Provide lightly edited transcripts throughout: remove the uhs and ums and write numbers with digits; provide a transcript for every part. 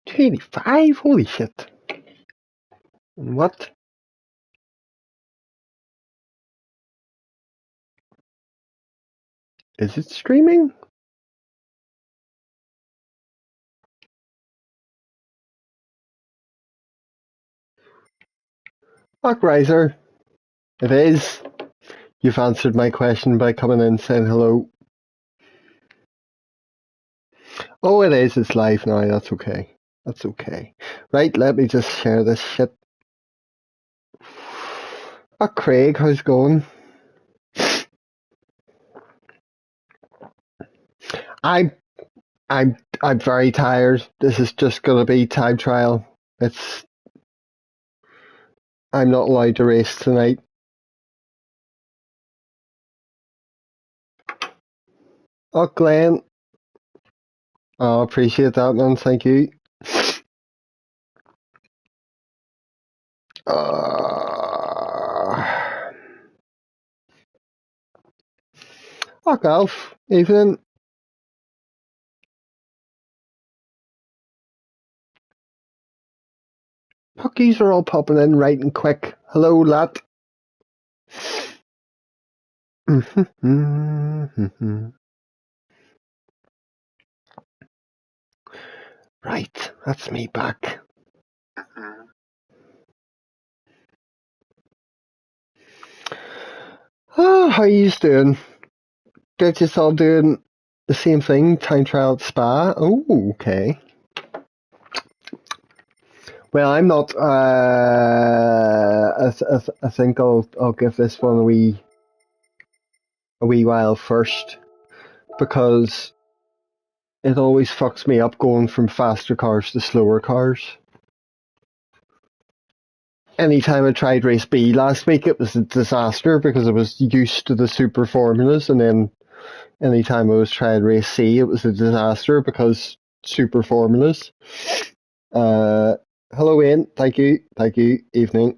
$285? Holy shit. What? Is it streaming? Fuck, Riser. It is. You've answered my question by coming in and saying hello. Oh, it is. It's live now. That's okay. That's okay. Right, let me just share this shit. Oh, Craig, how's it going? I'm very tired. This is just gonna be time trial. I'm not allowed to race tonight. Oh, Glenn. Oh, appreciate that, man. Thank you. Fuck off, Ethan. Puckies are all popping in right and quick. Hello, lad. Right, that's me back. Oh, how are you doing? They're just all doing the same thing, time trial at Spa. Oh, okay. Well, I'm not. I think I'll give this one a wee while first, because it always fucks me up going from faster cars to slower cars. Anytime I tried race B last week, it was a disaster because I was used to the super formulas, and then anytime I was trying race C, it was a disaster because super formulas. Hello, Ian. Thank you. Evening.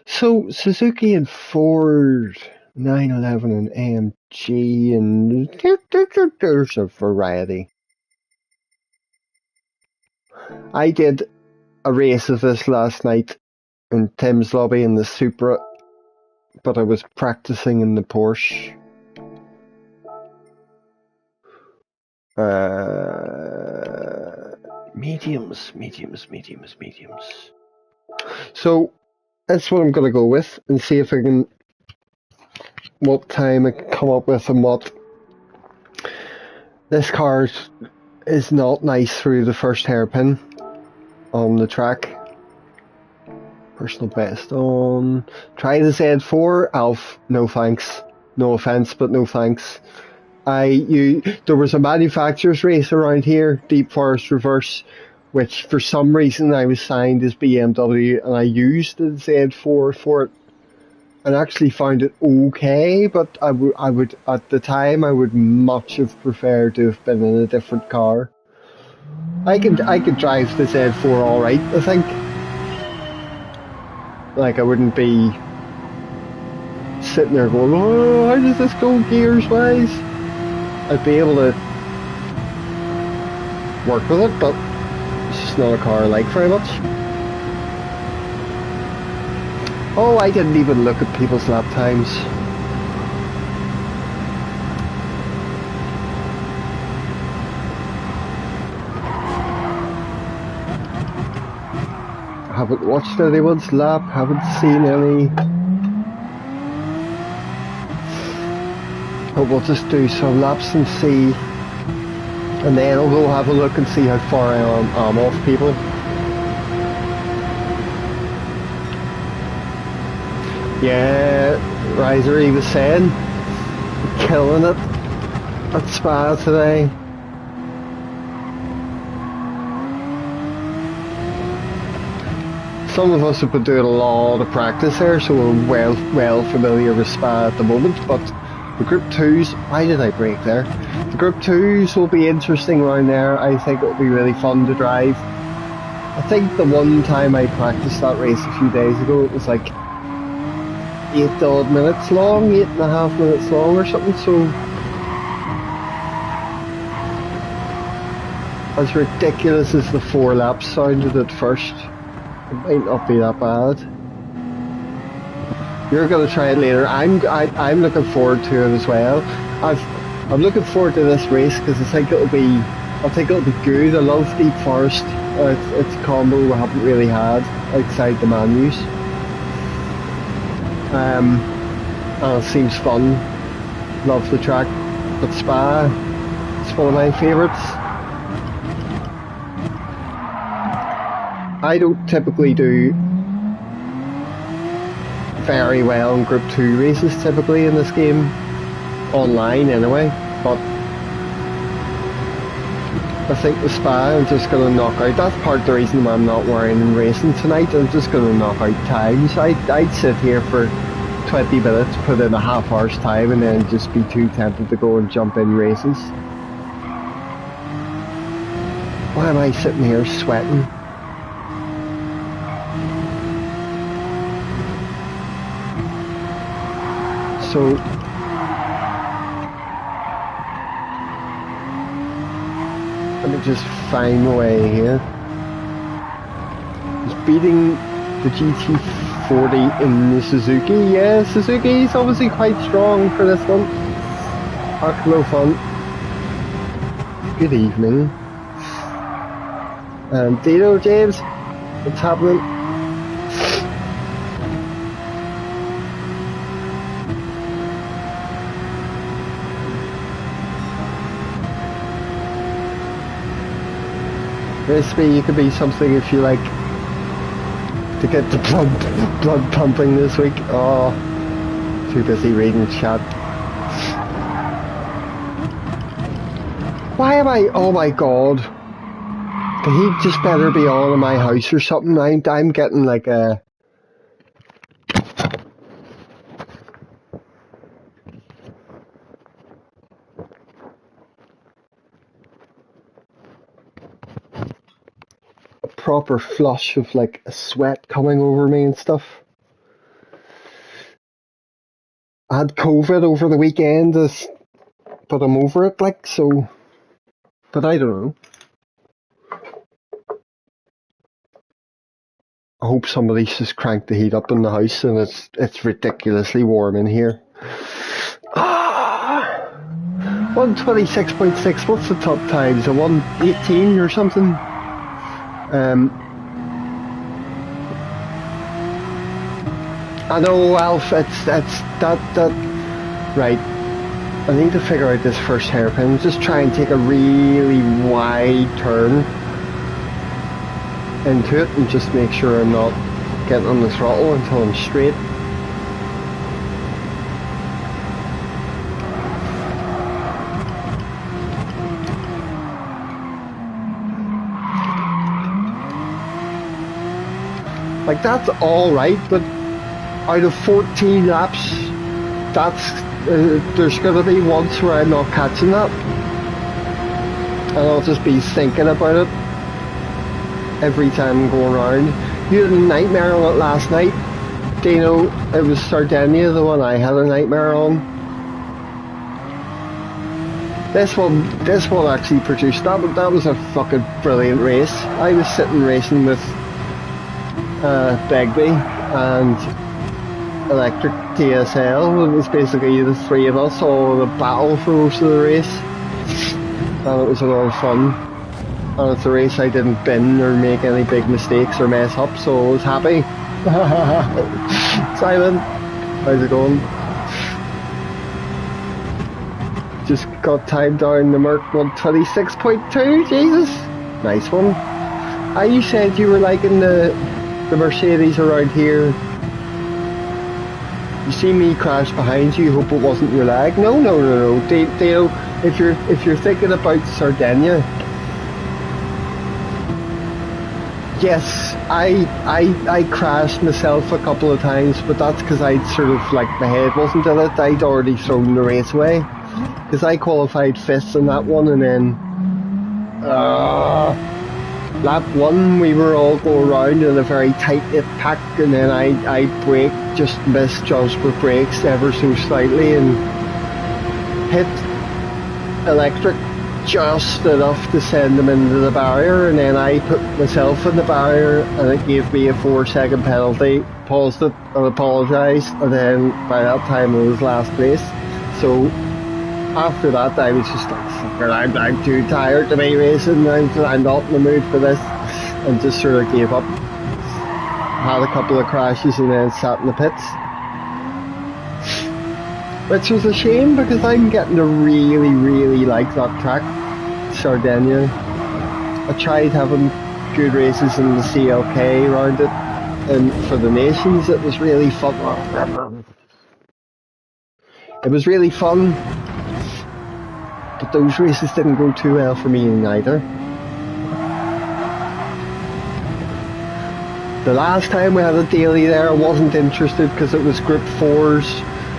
So Suzuki and Ford, 911 and AMG, and there's a variety. I did a race of this last night in Tim's lobby in the Supra, but I was practicing in the Porsche. Mediums. So that's what I'm gonna go with, and see if I can, what time I can come up with, and what. This car is not nice through the first hairpin on the track. Personal best on. Try the Z4, Alf. No thanks. No offense, but no thanks. There was a manufacturer's race around here, Deep Forest Reverse, which for some reason I was signed as BMW, and I used the Z4 for it, and actually found it okay, but I would at the time I would much have preferred to have been in a different car. I could drive the Z4 all right, I think. Like, I wouldn't be sitting there going, oh, how does this go gears wise? I'd be able to work with it, but it's just not a car I like very much. Oh, I didn't even look at people's lap times. I haven't watched anyone's lap, haven't seen any. But we'll just do some laps and see, and then I'll go have a look and see how far I am off people. Yeah, Riser, he was saying, killing it at Spa today. Some of us have been doing a lot of practice there, so we're well familiar with Spa at the moment, but the Group 2s, why did I break there? The Group 2s will be interesting around there. I think it'll be really fun to drive. I think the one time I practiced that race a few days ago, it was like, 8 odd minutes long, 8.5 minutes long or something, so as ridiculous as the 4 laps sounded at first, it might not be that bad. You're gonna try it later. I'm looking forward to it as well. I'm looking forward to this race because I think it'll be good. I love Deep Forest. It's a combo we haven't really had outside the menus. And it seems fun. Love the track. But Spa, it's one of my favourites. I don't typically do very well in Group 2 races typically in this game. Online anyway. But I think the Spa I'm just going to knock out. That's part of the reason why I'm not wearing and racing tonight. I'm just going to knock out times. I'd sit here for 20 minutes, put in a half hour's time, and then just be too tempted to go and jump in races. Why am I sitting here sweating? So let me just find my way here. He's beating the GT40 in the Suzuki. Yeah, Suzuki's obviously quite strong for this one. No fun. Good evening. Dino, James, what's happening? Recipe, you could be something if you like to get the blood pumping this week. Oh, too busy reading chat. Why am I? Oh my god! The heat just better be on in my house or something. I'm getting like a. Proper flush of like a sweat coming over me and stuff. I had COVID over the weekend, but I'm over it, like, so. But I don't know. I hope somebody's just cranked the heat up in the house and it's ridiculously warm in here. 126.6, what's the top times? A 118 or something? I know, Alf, it's that right. I need to figure out this first hairpin. Just try and take a really wide turn into it and just make sure I'm not getting on the throttle until I'm straight. Like, that's alright, but out of 14 laps, there's going to be once where I'm not catching that. And I'll just be thinking about it every time I'm going around. You had a nightmare on it last night. Dino, it was Sardinia, the one I had a nightmare on. This one actually produced, that was a fucking brilliant race. I was sitting racing with Begbie and Electric TSL. It was basically the three of us all in a battle for most of the race, and it was a lot of fun. And it's a race I didn't bin or make any big mistakes or mess up, so I was happy. Simon, how's it going? Just got time down the Merc 126.2, Jesus! Nice one. You said you were liking the Mercedes around here. You see me crash behind you, hope it wasn't your lag. No. Dale, if you're thinking about Sardinia, yes, I crashed myself a couple of times, but that's because I'd sort of, like, my head wasn't in it. I'd already thrown the race away. Because I qualified 5th in that one, and then lap one we were all going around in a very tight-knit pack, and then I brake, just misjudged with brakes ever so slightly and hit electric just enough to send them into the barrier, and then I put myself in the barrier and it gave me a 4-second penalty, paused it and apologised, and then by that time I was last place. So after that I was just like, I'm too tired to be racing, I'm not in the mood for this, and just sort of gave up. Had a couple of crashes and then sat in the pits, which was a shame because I'm getting to really like that track, Sardinia. I tried having good races in the CLK around it, and for the nations it was really fun. It was really fun, but those races didn't go too well for me either. The last time we had a daily there I wasn't interested because it was Group 4s,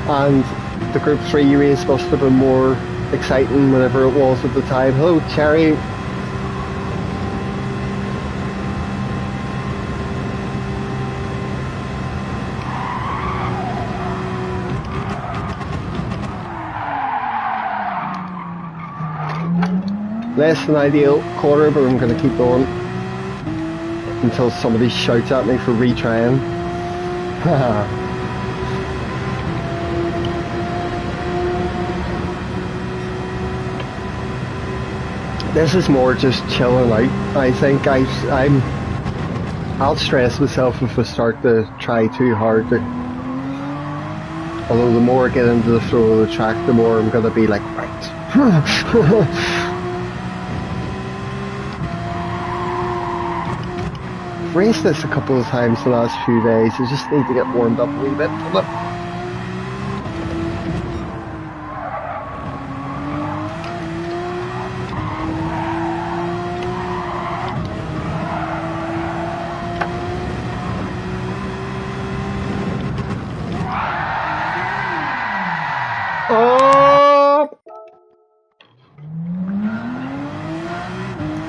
and the Group 3 race must have been more exciting, whatever it was at the time. Hello, Cherry. Less than ideal quarter, but I'm going to keep going until somebody shouts at me for retrying. This is more just chilling out. I think I'll stress myself if I start to try too hard. Although the more I get into the flow of the track, the more I'm going to be like, right. I've raced this a couple of times the last few days. I just need to get warmed up a wee bit.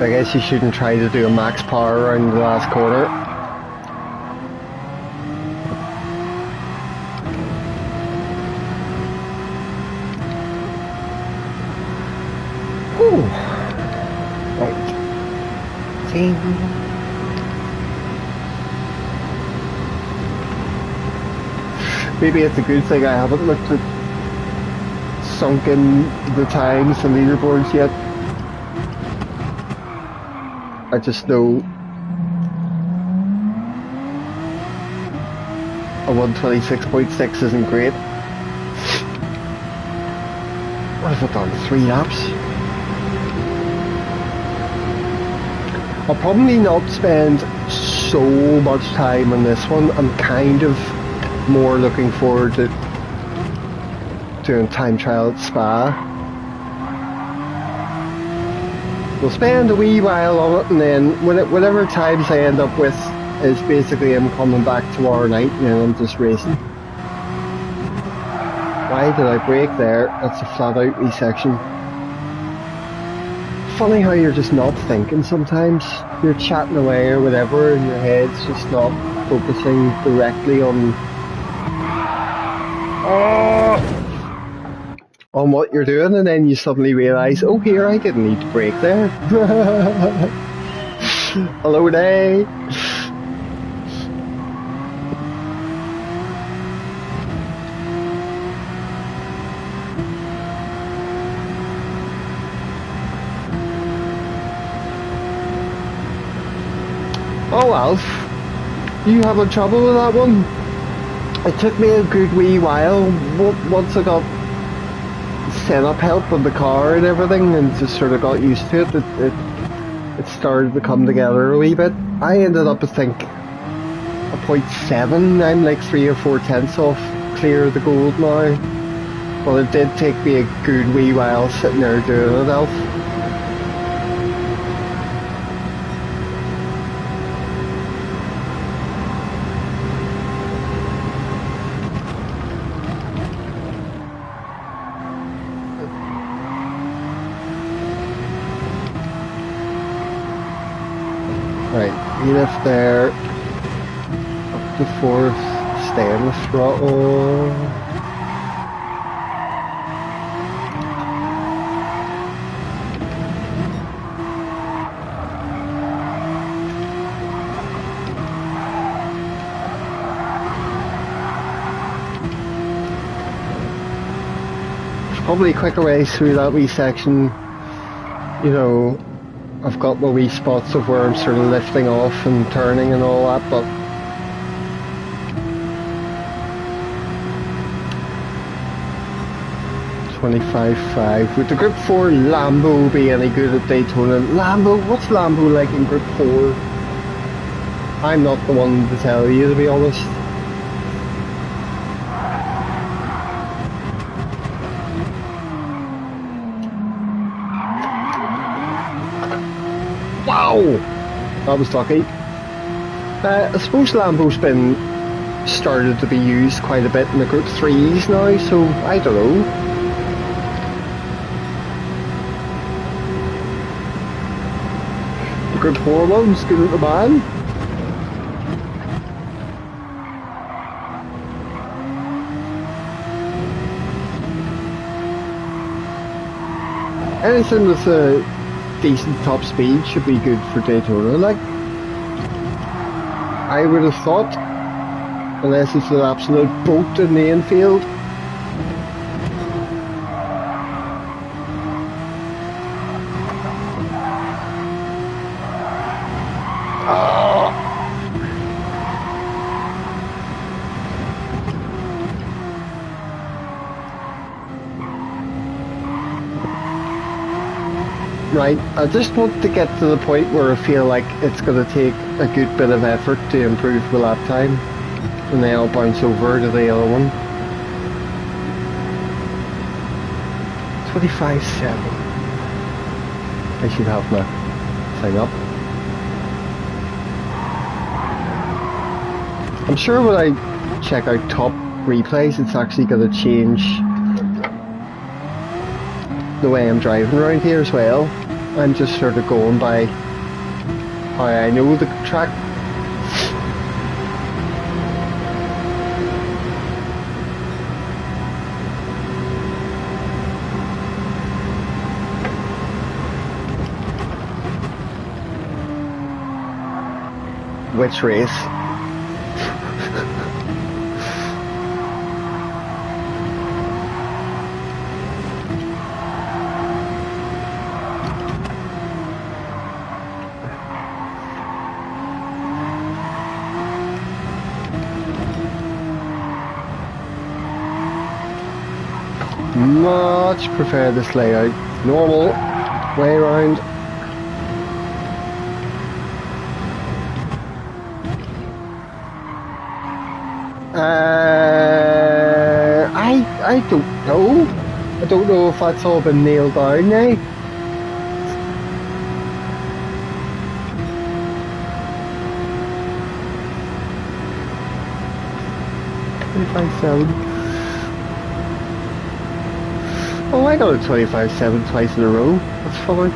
I guess you shouldn't try to do a max power around the last corner. Whew. Right. See? Maybe it's a good thing I haven't looked at sunken the times and leaderboards yet. I just know a 126.6 isn't great. What have I done? 3 laps? I'll probably not spend so much time on this one. I'm kind of more looking forward to doing time trial at Spa. We'll spend a wee while on it, and then whatever times I end up with is basically I'm coming back tomorrow night and then I'm just racing. Why did I brake there? That's a flat out wee section. Funny how you're just not thinking sometimes. You're chatting away or whatever and your head's just not focusing directly on what you're doing, and then you suddenly realise, oh here, I didn't need to brake there. Hello day. Oh Alf, you having trouble with that one? It took me a good wee while once I got set up help on the car and everything and just sort of got used to it. It started to come together a wee bit. I ended up, I think, a 0.7. I'm like 3 or 4 tenths off clear of the gold now. But it did take me a good wee while sitting there doing it, Alf. Right, we lift there, up to 4th, stay on the throttle. There's probably quicker ways through that wee section, you know. I've got my wee spots of where I'm sort of lifting off and turning and all that, but .25.5. Would the Group 4 Lambo be any good at Daytona? Lambo? What's Lambo like in Group 4? I'm not the one to tell you, to be honest. Wow! That was lucky. I suppose Lambo's been started to be used quite a bit in the Group 3s now, so I don't know. The Group 4 one's good at the man. Anything with a decent top speed should be good for Daytona, like. I would have thought, unless it's an absolute boat in the infield. Right, I just want to get to the point where I feel like it's going to take a good bit of effort to improve the lap time, and then I'll bounce over to the other one. 25.7. I should have my thing up. I'm sure when I check out top replays, it's actually going to change the way I'm driving around here as well. I'm just sort of going by how I know the track. Which race? Much prefer this layout. Normal, way around. I don't know. I don't know if that's all been nailed down now. Oh, I got a 25.7 twice in a row. That's fine.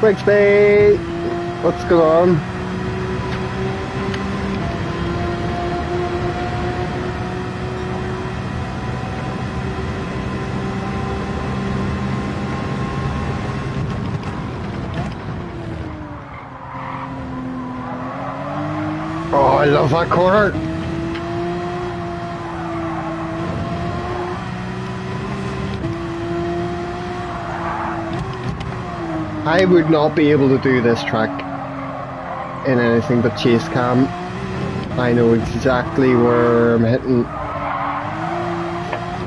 Brakes, mate! What's going on? Oh, I love that corner! I would not be able to do this track in anything but chase cam. I know exactly where I'm hitting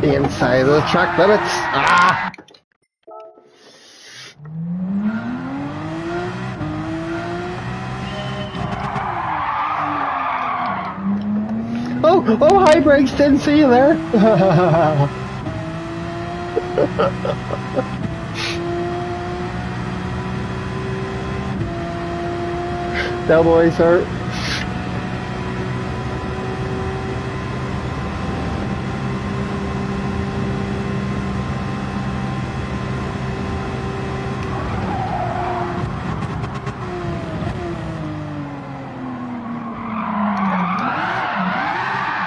the inside of the track limits. Ah! Oh, high brakes, didn't see you there. Del boy, sir.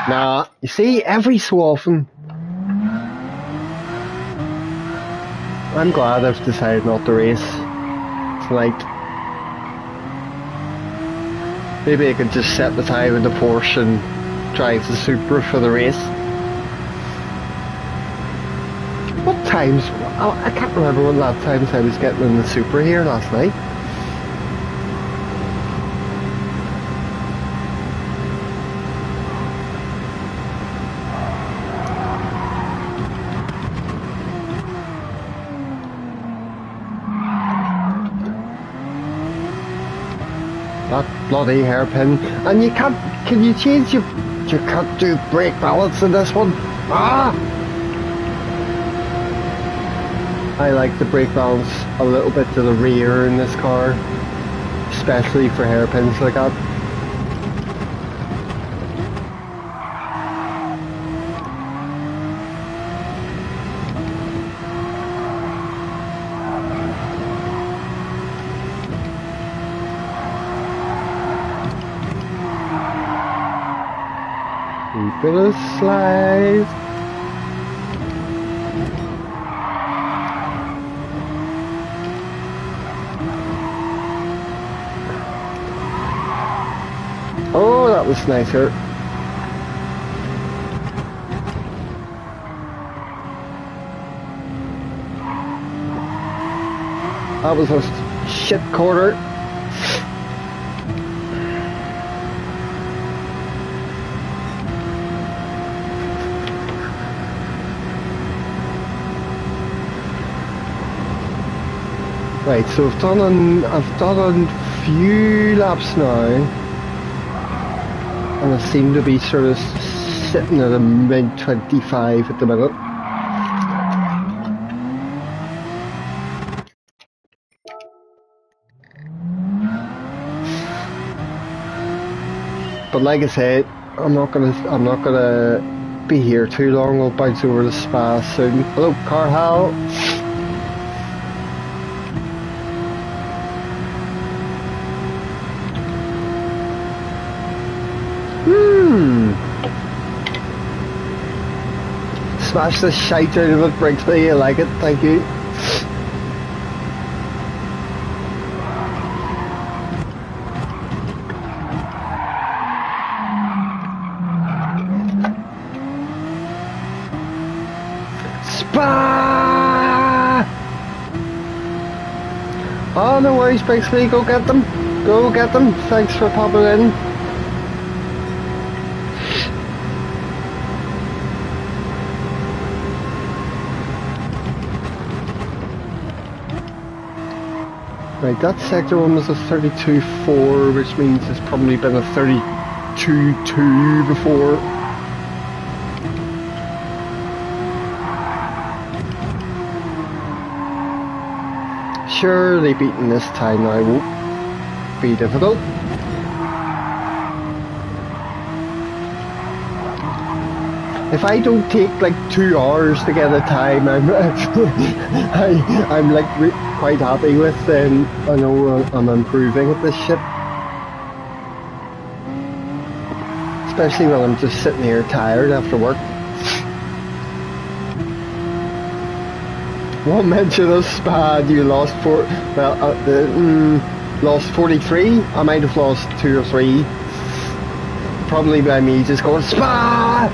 Nah, you see, every so often, I'm glad I've decided not to race tonight. Maybe I could just set the time in the Porsche and drive the Supra for the race. What times? I can't remember what lap times I was getting in the Supra here last night. That bloody hairpin. And you can't, can you change you can't do brake balance in this one? Ah! I like the brake balance a little bit to the rear in this car, especially for hairpins like that. Bit of slide. Oh, that was nicer. That was a shit quarter. Right, so I've done a few laps now, and I seem to be sort of sitting at a mid-25 at the minute. But like I said, I'm not gonna be here too long. I'll bounce over to Spa soon. Hello, Carhal. Smash the shite out of it, Brixby. I like it, thank you. Spa! Oh, no worries, Brixby. Go get them. Go get them. Thanks for popping in. Right, that sector one was a 32.4, which means it's probably been a 32.2 before. Surely beating this time now won't be difficult. If I don't take like 2 hours to get a time, I'm like quite happy with. I know I'm improving at this shit. Especially when I'm just sitting here tired after work. One mention of Spa, you lost lost 43. I might have lost 2 or 3. Probably by me just going Spa.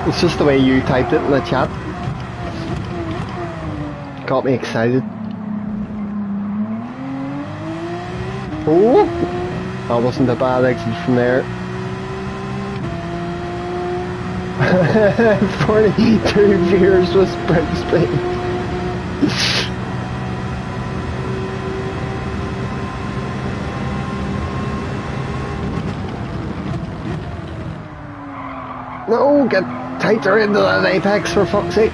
It's just the way you typed it in the chat. Got me excited. Oh, that wasn't a bad exit from there. 42 beers was Brixby. No, get tighter into that apex for fuck's sake.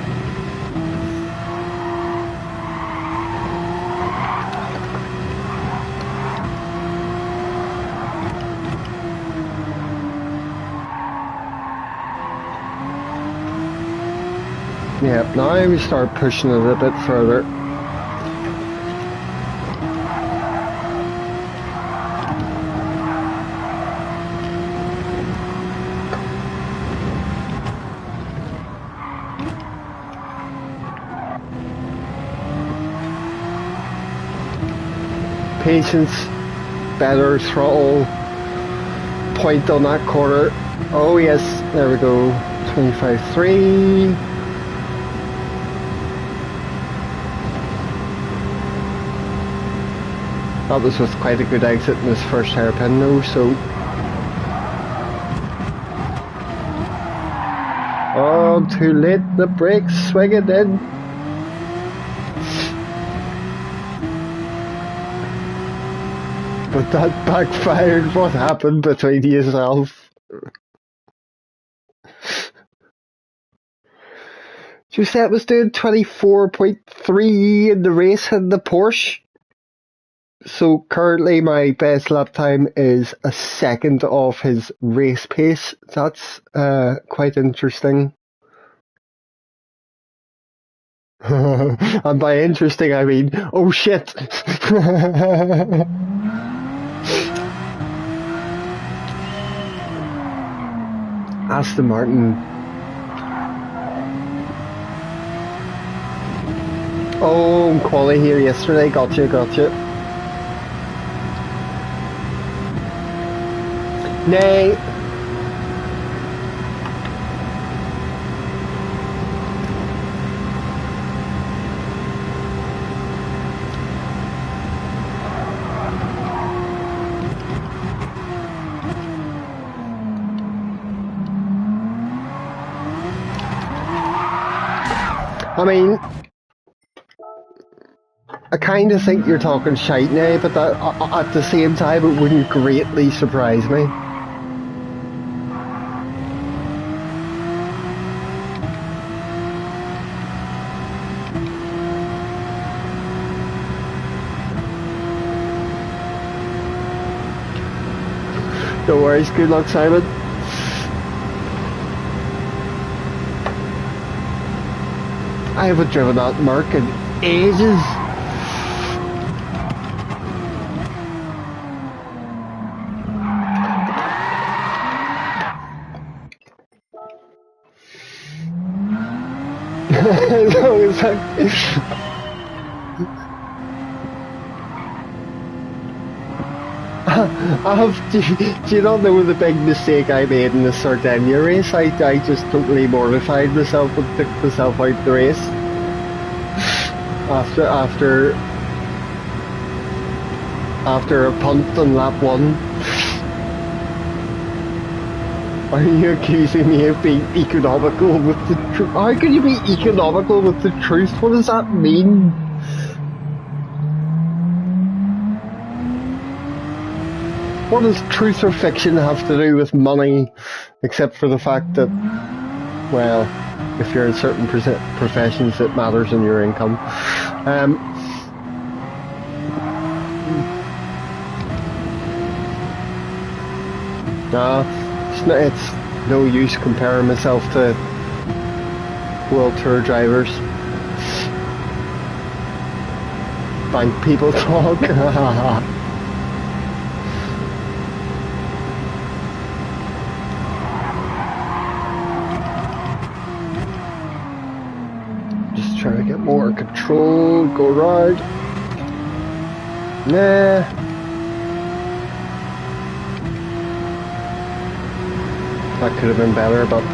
Yep, now we start pushing it a bit further. Patience, better throttle, point on that corner. Oh yes, there we go. 25.3. That was with quite a good exit in his first hairpin though, so... Oh, too late, the brakes swinging in. But that backfired. What happened between yourself? Giuseppe was doing 24.3 in the race in the Porsche. So currently my best lap time is a second off his race pace. That's quite interesting. And by interesting I mean, oh shit! Aston Martin. Oh, quali here yesterday, gotcha. Nay. I mean, I kind of think you're talking shite now, but that, at the same time it wouldn't greatly surprise me. No worries, good luck, Simon. I haven't driven that Merc in ages. Do you not know the big mistake I made in the Sardinia race? I just totally mortified myself and took myself out the race. After a punt on lap 1. Are you accusing me of being economical with the truth? How can you be economical with the truth? What does that mean? What does truth or fiction have to do with money, except for the fact that, well, if you're in certain professions, it matters in your income. It's no use comparing myself to World Tour drivers. Bank people talk. Trying to get more control, go right. Nah. That could have been better, but...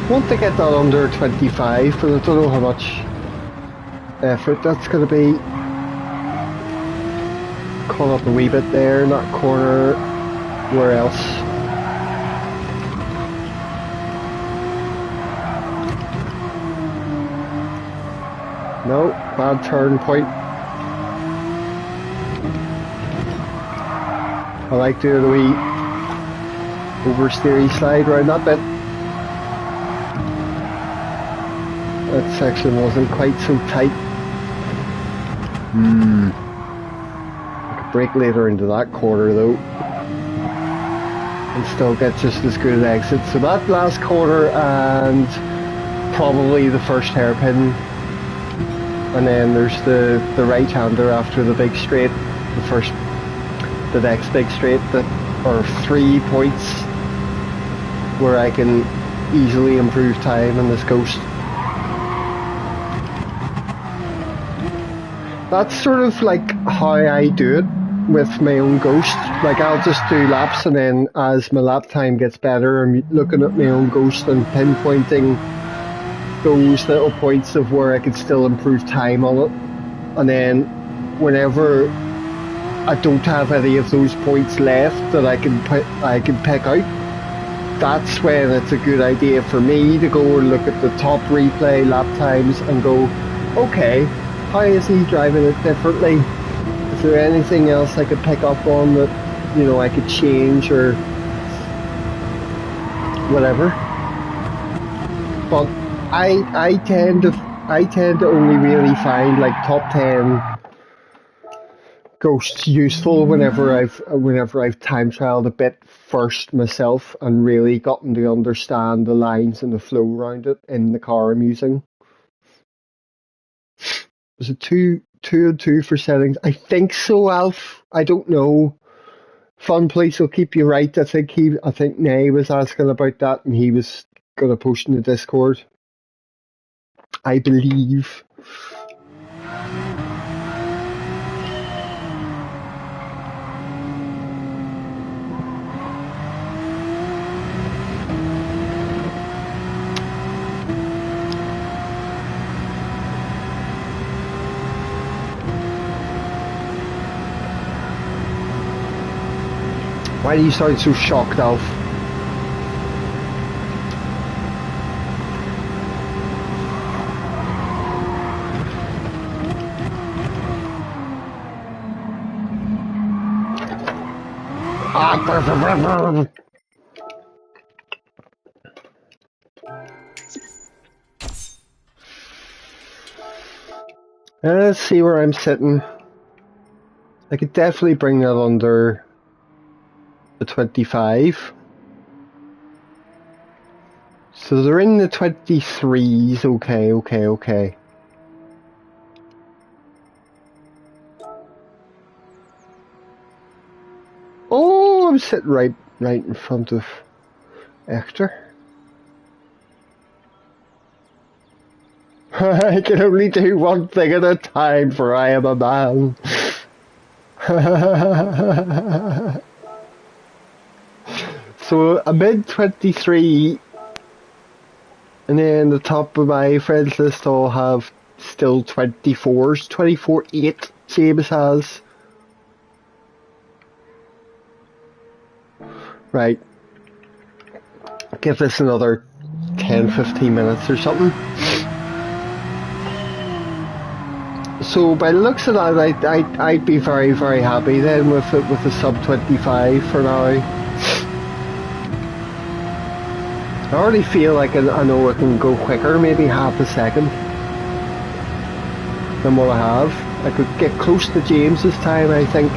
I want to get that under 25, but I don't know how much effort that's going to be. Caught up a wee bit there in that corner. Where else? No, bad turn point. I like doing a wee oversteery slide around that bit. That section wasn't quite so tight. I could brake later into that corner though. And still get just as good an exit. So that last corner and probably the first hairpin, and then there's the right-hander after the big straight, the next big straight, that are 3 points where I can easily improve time in this Ghost. That's sort of like how I do it with my own Ghost. Like I'll just do laps, and then as my lap time gets better, I'm looking at my own Ghost and pinpointing those little points of where I could still improve time on it. And then whenever I don't have any of those points left that I can pick out, that's when it's a good idea for me to go and look at the top replay lap times and go, okay, how is he driving it differently? Is there anything else I could pick up on that, you know, I could change or whatever? But I tend to only really find like top 10 Ghosts useful whenever I've time trialed a bit first myself and really gotten to understand the lines and the flow around it in the car I'm using. Was it two and two for settings? I think so, Alf. I don't know. Fun Police will keep you right. I think Nay was asking about that, and he was gonna post in the Discord, I believe. Why do you sound so shocked, Alf? Let's see where I'm sitting. I could definitely bring that under the 25. So they're in the 23s. Okay. Oh, I'm sitting right in front of Hector. I can only do one thing at a time, for I am a man. So a mid 23, and then the top of my friends list all have still 24s, 24.8 James has. Right. Give this another 10-15 minutes or something. So by the looks of that, I'd be very, very happy then with a sub 25 for now. I already feel like I know I can go quicker, maybe half a second than what I have. I could get close to James this time, I think.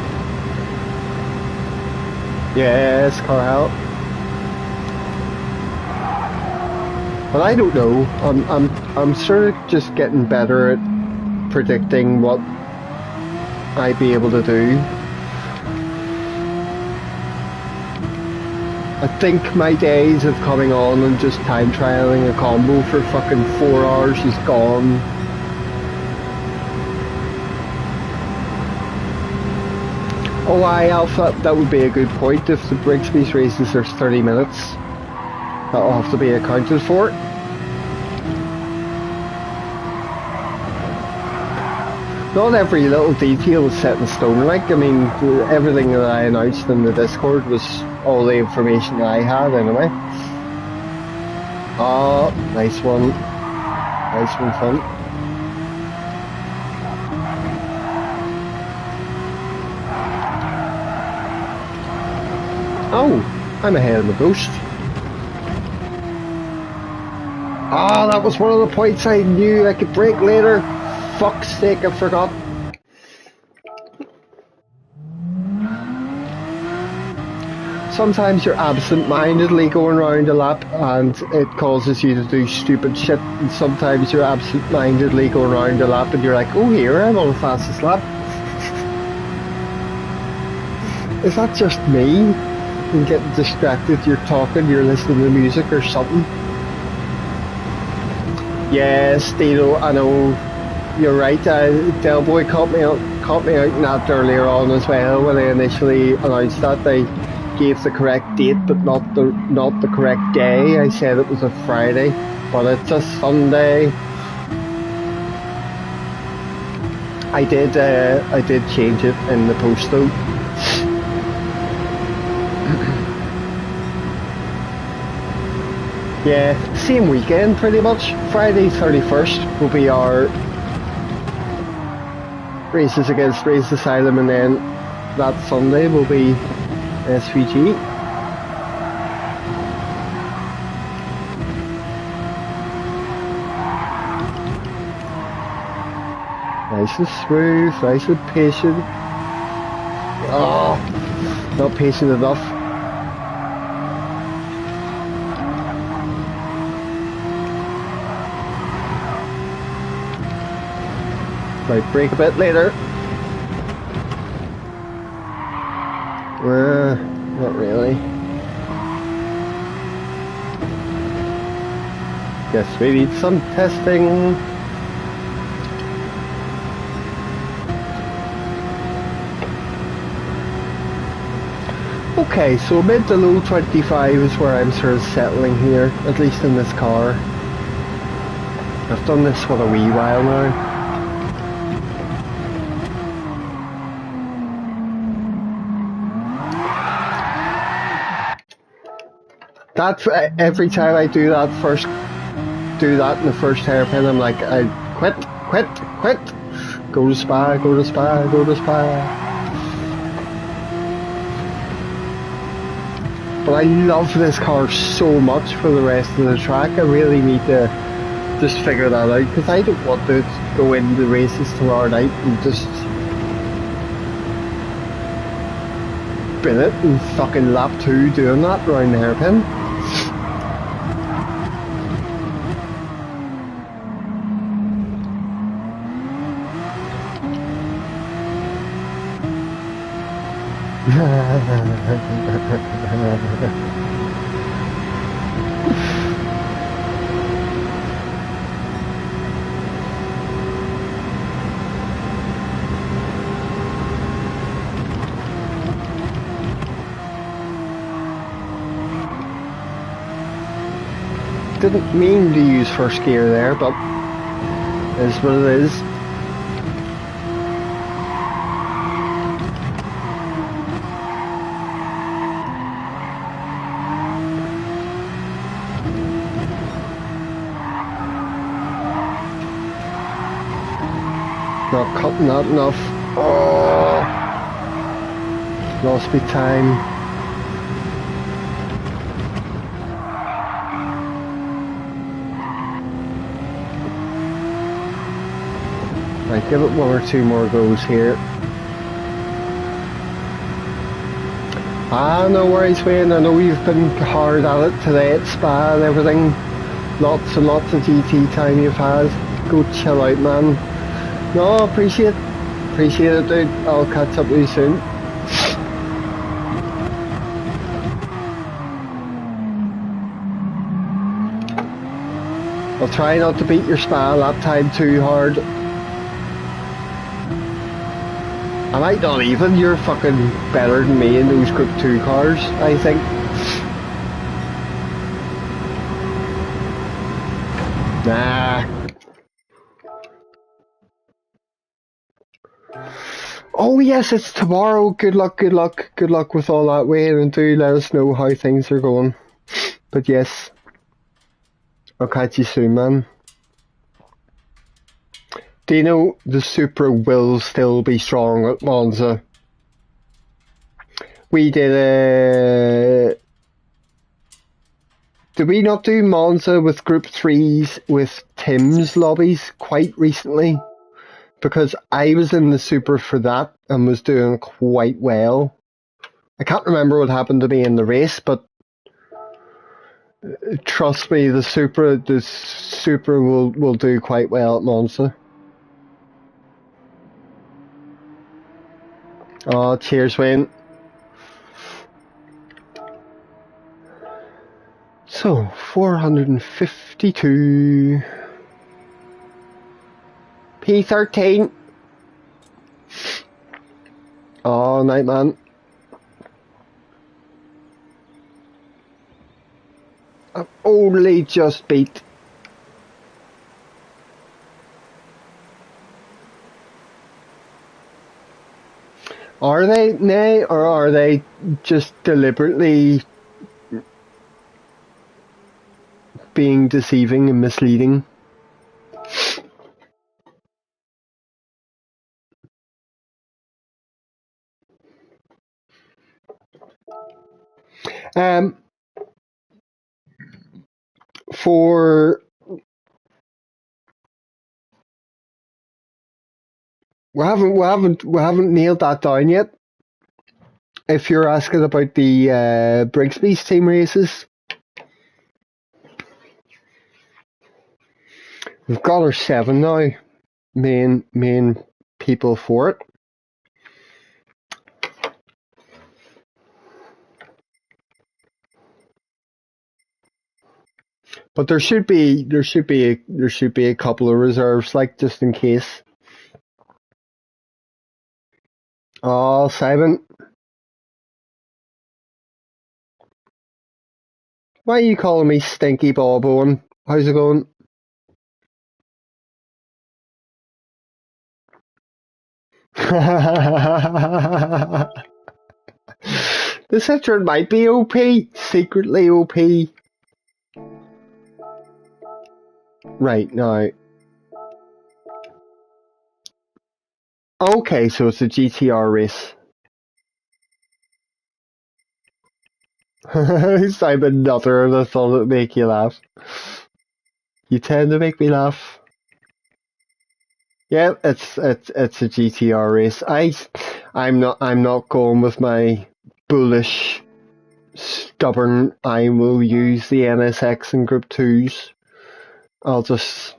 Yes, car help. But I don't know. I'm sort of just getting better at predicting what I'd be able to do. I think my days of coming on and just time trialing a combo for fucking 4 hours is gone. Oh aye, Alpha, that would be a good point. If the Brigsby's races there's 30 minutes, that'll have to be accounted for. Not every little detail is set in stone, like, I mean, everything that I announced in the Discord was all the information I had anyway. Ah, nice one. Nice one, fun. Oh, I'm ahead of the Ghost. Ah, that was one of the points I knew I could break later. Fuck's sake, I forgot. Sometimes you're absent-mindedly going around a lap and it causes you to do stupid shit, and sometimes you're absent-mindedly going around a lap and you're like, oh here, I'm on the fastest lap. Is that just me? And getting distracted, you're talking, you're listening to music or something. Yes, Dino, I know. You're right. Del Boy caught me out in that earlier on as well when they initially announced that they gave the correct date, but not the correct day. I said it was a Friday, but it's a Sunday. I did change it in the post though. Yeah, same weekend pretty much. Friday 31st will be our races against Race Asylum, and then that Sunday will be SVG. Nice and smooth, nice and patient. Oh, not patient enough. Might break a bit later. Not really. Guess we need some testing. Okay, so mid to low 25 is where I'm sort of settling here, at least in this car. I've done this for a wee while now. That's every time I do that in the first hairpin, I'm like, I quit. Go to spa. But I love this car so much for the rest of the track. I really need to just figure that out, because I don't want to go into races tomorrow night and just spin it and fucking lap 2 doing that round the hairpin. Didn't mean to use first gear there, but it is what it is. Not cutting that enough. Oh, lost me time. Right, give it 1 or 2 more goes here. No worries, Wayne. I know you've been hard at it today at Spa and everything. Lots and lots of GT time you've had. Go chill out, man. No, appreciate it, dude. I'll catch up with you soon. I'll try not to beat your Spa lap time too hard. I might not even. You're fucking better than me in those Group 2 cars, I think. Nah. Oh yes, it's tomorrow. Good luck with all that, Wayne, and do let us know how things are going. But yes, I'll catch you soon, man. Dino, the Supra will still be strong at Monza. We did we not do Monza with Group 3s with Tim's lobbies quite recently? Because I was in the Supra for that and was doing quite well. I can't remember what happened to me in the race, but trust me, the Supra will do quite well at Monza. Oh, cheers, Wayne. So, 452. P13. Oh, night man. I've only just beat. Are they nay, or are they just deliberately being deceiving and misleading? For we haven't nailed that down yet. If you're asking about the Brigsby's team races, we've got our 7 now. Main people for it. But there should be a couple of reserves, like, just in case. Oh, Simon, why are you calling me Stinky Bob Owen? How's it going? The Citroen might be OP, secretly OP. Right now. Okay, so it's a GTR race. Simon Nutter, I thought it'd make you laugh. You tend to make me laugh. Yeah, it's a GTR race. I'm not going with my bullish, stubborn. I will use the NSX in Group 2s. I'll just,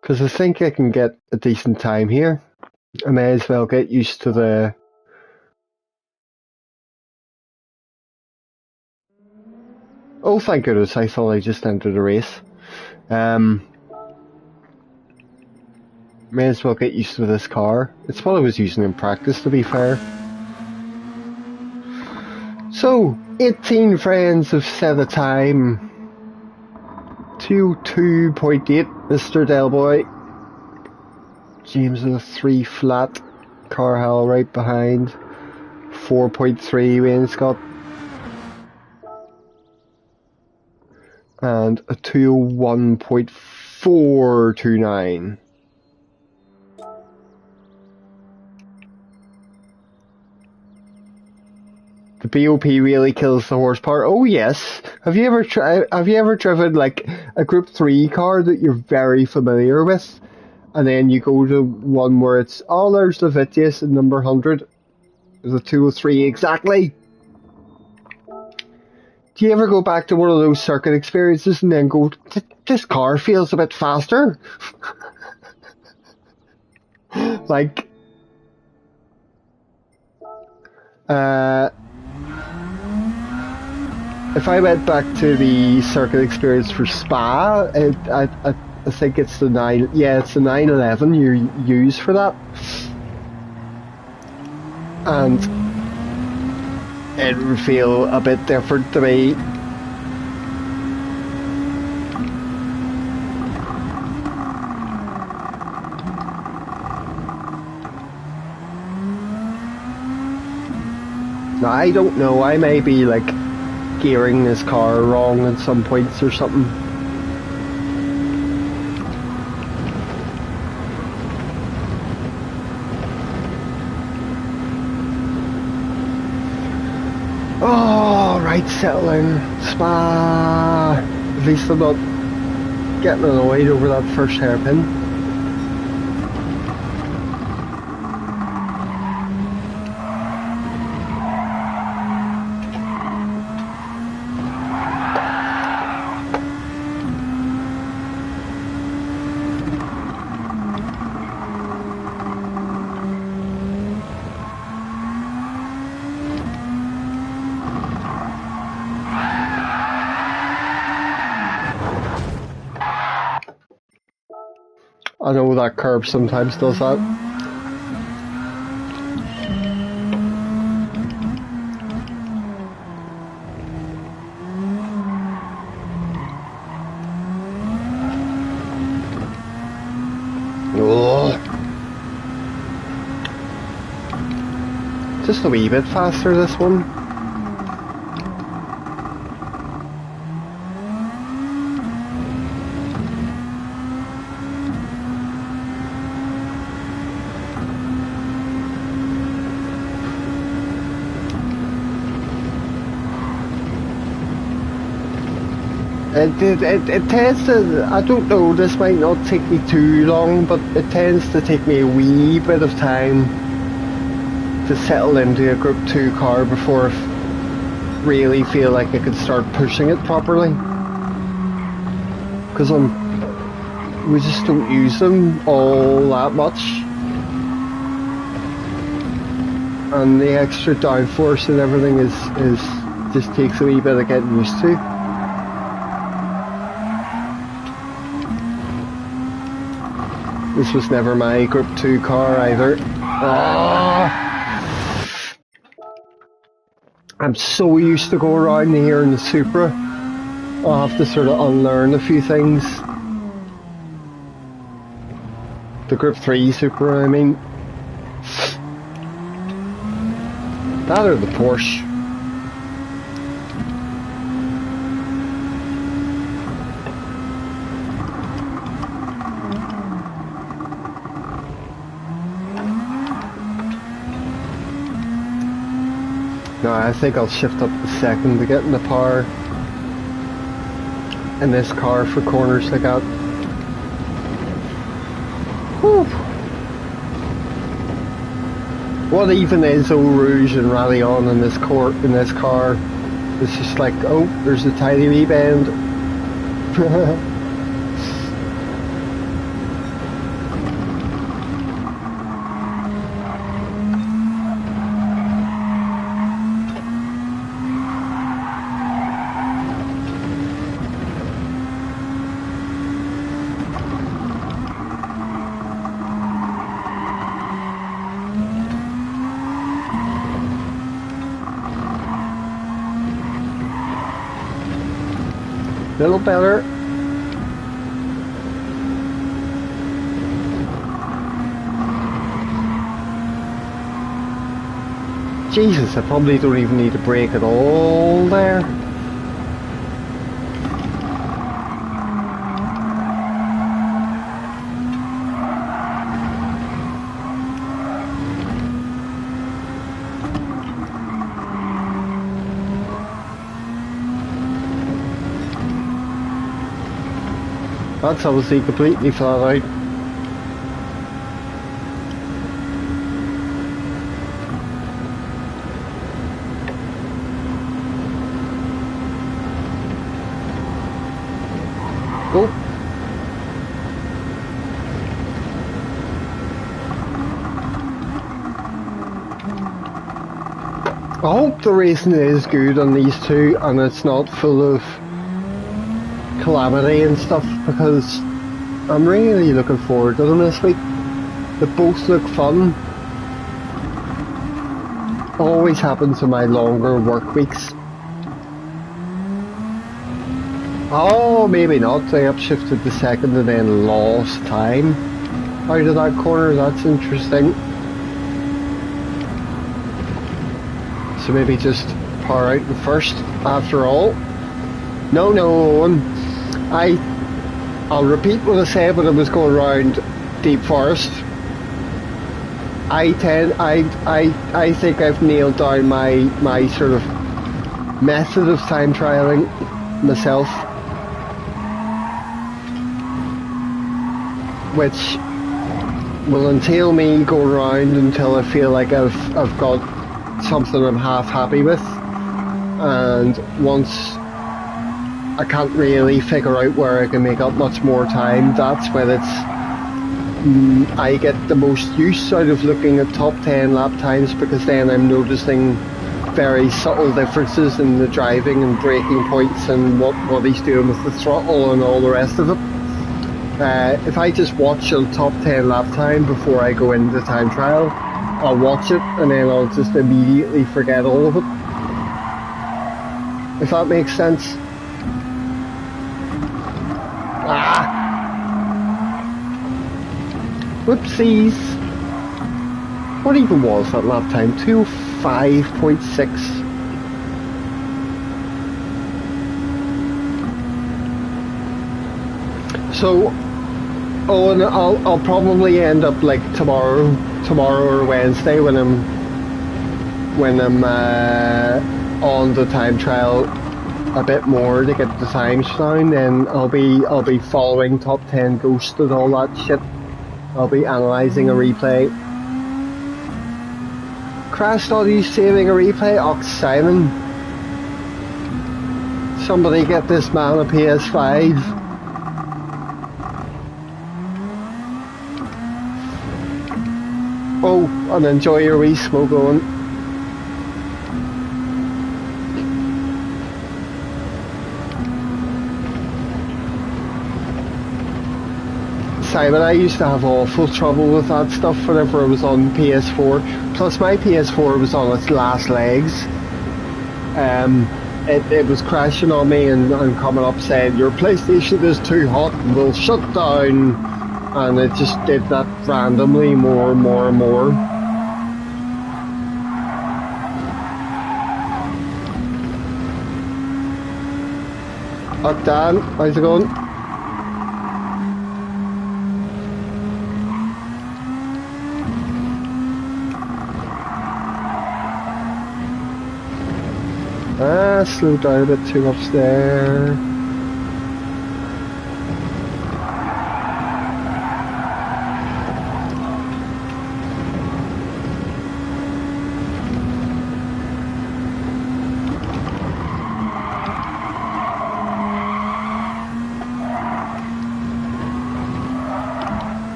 because I think I can get a decent time here. I may as well get used to the. Oh, thank goodness! I thought I just entered a race. May as well get used to this car. It's what I was using in practice, to be fair. So, 18 friends have set a time. 2:02.8, Mr. Delboy. James with a 3 flat. Carhall right behind. 4.3 Wayne Scott. And a 201.429. The BOP really kills the horsepower. Oh yes. Have you ever driven like a Group 3 car that you're very familiar with, and then you go to one where it's there's the Vitius in number 100. There's a 203 exactly. Do you ever go back to one of those circuit experiences and then go, this car feels a bit faster? Like, if I went back to the circuit experience for Spa, I think it's the 911 you use for that. And it would feel a bit different to me. Now, I don't know, I may be like gearing this car wrong at some points or something. Oh, right, settling. Spa. At least I'm not getting annoyed over that first hairpin. I know that curb sometimes does that. Oh. Just a wee bit faster, this one. It tends to, I don't know, this might not take me too long, but it tends to take me a wee bit of time to settle into a Group 2 car before I really feel like I could start pushing it properly. Because we just don't use them all that much. And the extra downforce and everything is just takes a wee bit of getting used to. This was never my Group 2 car either. I'm so used to go around here in the Supra. I'll have to sort of unlearn a few things. The Group 3 Supra, I mean. That or the Porsche. No, I think I'll shift up the second to get in the power in this car for corners like that. Whew. What even is Eau Rouge and Rally On in this car? It's just like, oh, there's a tiny wee bend. Little better. Jesus, I probably don't even need to brake at all there. That's obviously completely flat out. Go. I hope the racing is good on these two and it's not full of calamity and stuff, because I'm really looking forward to them this week. They both look fun. Always happens in my longer work weeks. Oh, maybe not. I upshifted the second and then lost time out of that corner. That's interesting. So maybe just power out the first after all. No. I'll repeat what I said when I was going around Deep Forest. I think I've nailed down my sort of method of time trialing myself, which will entail me going around until I feel like I've got something I'm half happy with, and once I can't really figure out where I can make up much more time, that's when I get the most use out of looking at top 10 lap times, because then I'm noticing very subtle differences in the driving and braking points and what he's doing with the throttle and all the rest of it. If I just watch a top 10 lap time before I go into time trial, I'll watch it and then I'll just immediately forget all of it. If that makes sense. Ah! Whoopsies! What even was that lap time? 2:05.6. So, oh, and I'll probably end up like tomorrow or Wednesday when I'm on the time trial a bit more to get the times down. Then I'll be following top 10 Ghost and all that shit. I'll be analysing a replay. Crash Studies saving a replay. Simon. Somebody get this man a PS5. Oh, and enjoy your wee smoke on. Simon, I used to have awful trouble with that stuff whenever I was on PS4. Plus my PS4 was on its last legs. It was crashing on me and coming up saying, your PlayStation is too hot and will shut down. And it just did that randomly more and more and more. Oh, Dan, how's it going? Slow down a bit too much there.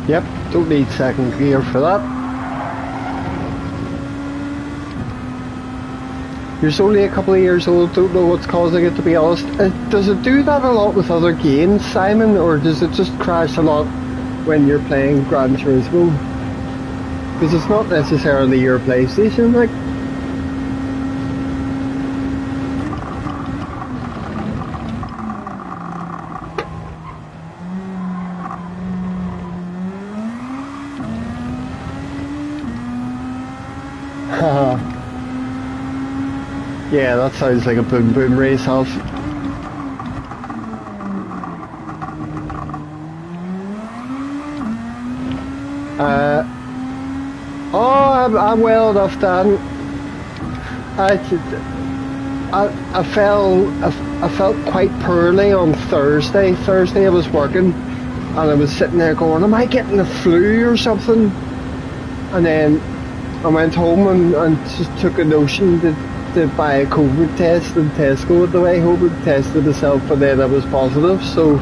Yep, don't need second gear for that. You're only a couple of years old, don't know what's causing it, to be honest. Does it do that a lot with other games, Simon, or does it just crash a lot when you're playing Gran Turismo? Because it's not necessarily your PlayStation, like. Yeah, that sounds like a boom boom race off. I'm well enough, Dan. I felt quite poorly on Thursday. Thursday I was working and I was sitting there going, am I getting the flu or something? And then I went home and just took a notion to buy a COVID test in Tesco on the way home and tested myself, and then I was positive. So,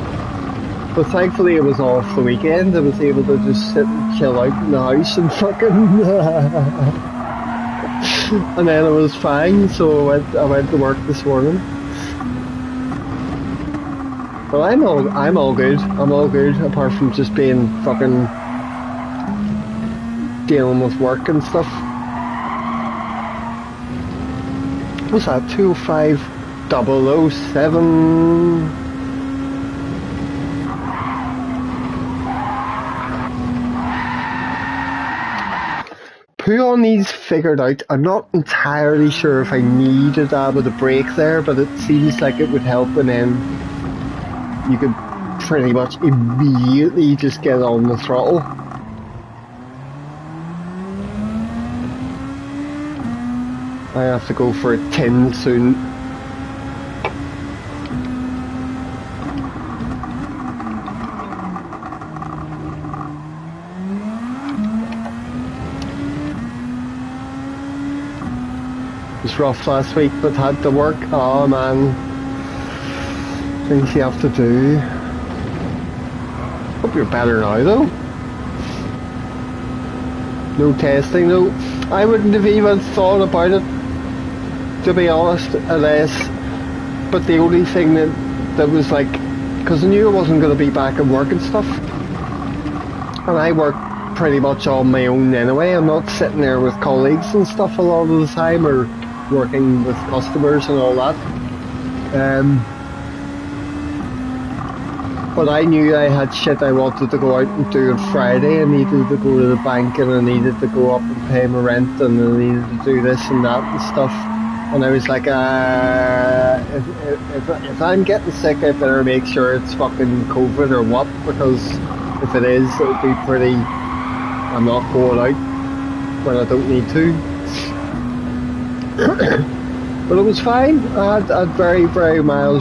but thankfully it was off the weekend. I was able to just sit and chill out in the house and fucking and then I was fine. So I went to work this morning. But I'm all good. I'm all good, apart from just being fucking dealing with work and stuff. What's that? 25007. Puon needs figured out. I'm not entirely sure if I need a dab of the brake there, but it seems like it would help, and then you could pretty much immediately just get on the throttle. I have to go for a tin soon. It was rough last week, but had to work. Oh man, things you have to do. Hope you're better now though. No testing, no. I wouldn't have even thought about it. to be honest, unless, but the only thing that was like, because I knew I wasn't going to be back at work and stuff, and I work pretty much on my own anyway. I'm not sitting there with colleagues and stuff a lot of the time, or working with customers and all that. But I knew I had shit I wanted to go out and do on Friday. I needed to go to the bank, and I needed to go up and pay my rent, and I needed to do this and that and stuff. And I was like, if I'm getting sick, I better make sure it's fucking COVID or what, because if it is, it'll be pretty, I'm not going out when I don't need to. But it was fine. I had very, very mild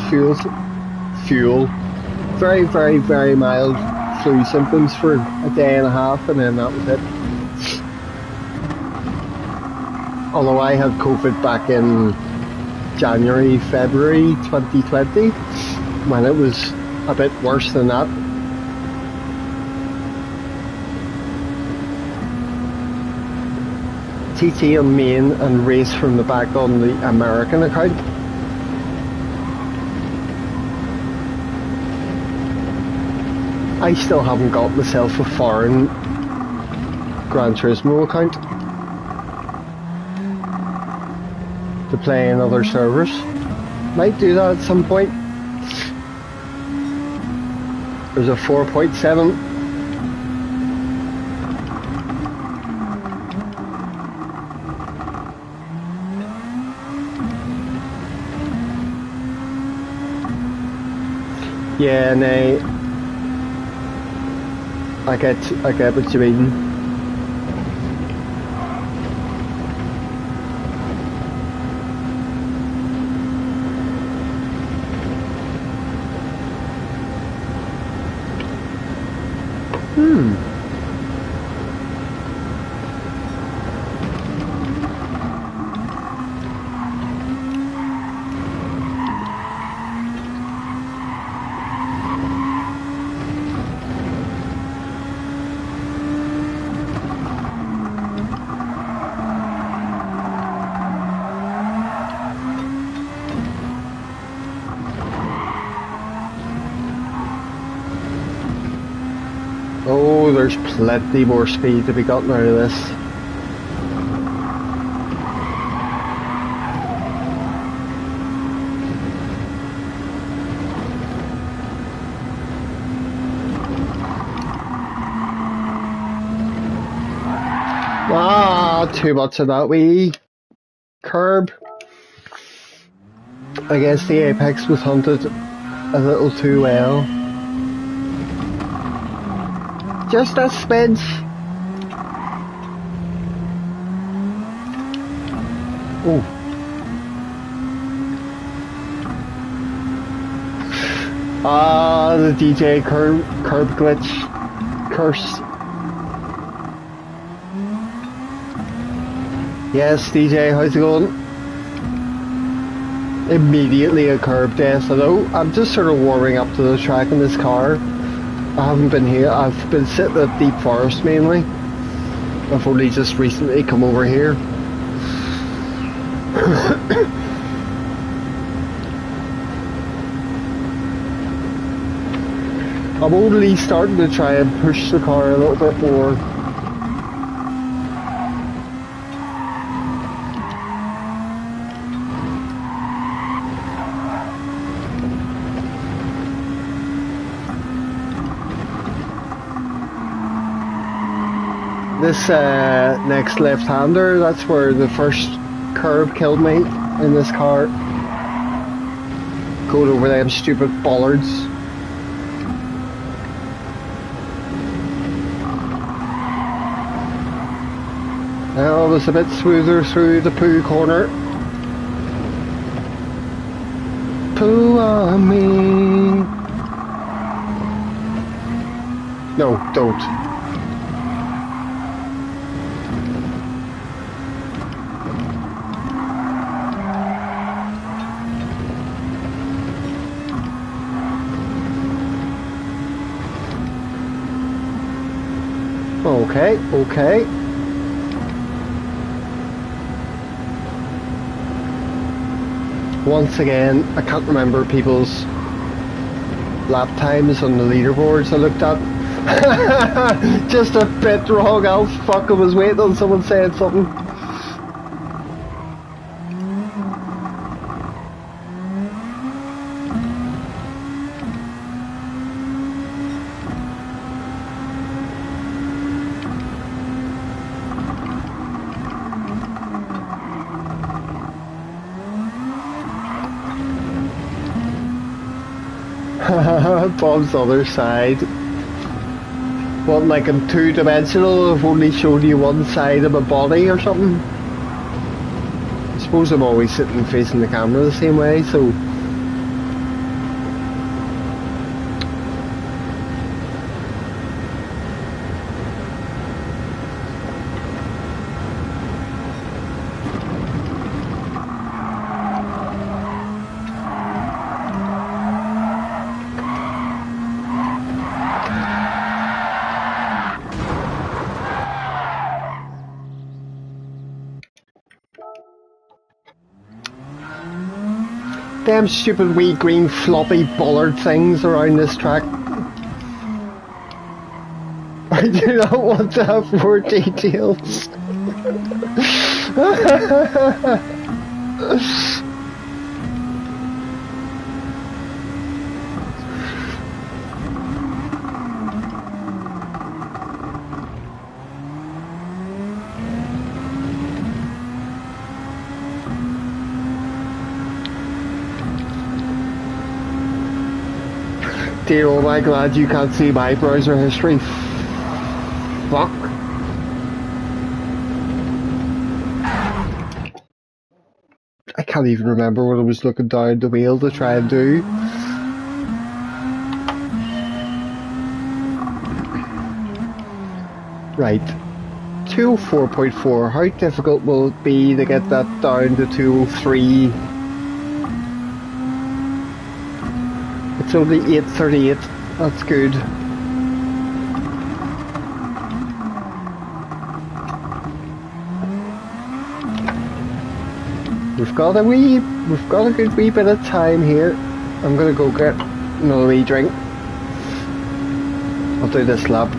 very, very, very mild flu symptoms for a day and a half, and then that was it. Although I had COVID back in January, February 2020, when it was a bit worse than that. TT on main and race from the back on the American account. I still haven't got myself a foreign Gran Turismo account to play in other servers. Might do that at some point. There's a 4.7. Yeah, no. I get what you mean. Oh, there's plenty more speed to be gotten out of this. Ah, too much of that wee curb. I guess the apex was hunted a little too well. Just a smidge. Oh. Ah, the DJ curb glitch. Curse. Yes, DJ, how's it going? Immediately a curb death, although I'm just sort of warming up to the track in this car. I haven't been here. I've been sitting at Deep Forest mainly. I've only just recently come over here. I'm only starting to try and push the car a little bit more. This next left-hander, that's where the first curb killed me in this car. Going over them stupid bollards. Now it was a bit smoother through the poo corner. Poo on me. No, don't. Okay, okay. Once again, I can't remember people's lap times on the leaderboards I looked at. Just a bit wrong, I'll fuck, I was waiting on someone saying something. Bob's other side. What, like I'm two-dimensional, I've only shown you one side of my body or something? I suppose I'm always sitting facing the camera the same way, so... Them stupid wee green floppy bollard things around this track. I do not want to have more details. Dear, oh my god, you can't see my browser history. Fuck. I can't even remember what I was looking down the wheel to try and do. Right. 204.4. How difficult will it be to get that down to 203? It's only 8:38. That's good. We've got a good wee bit of time here. I'm gonna go get another wee drink. I'll do this lap.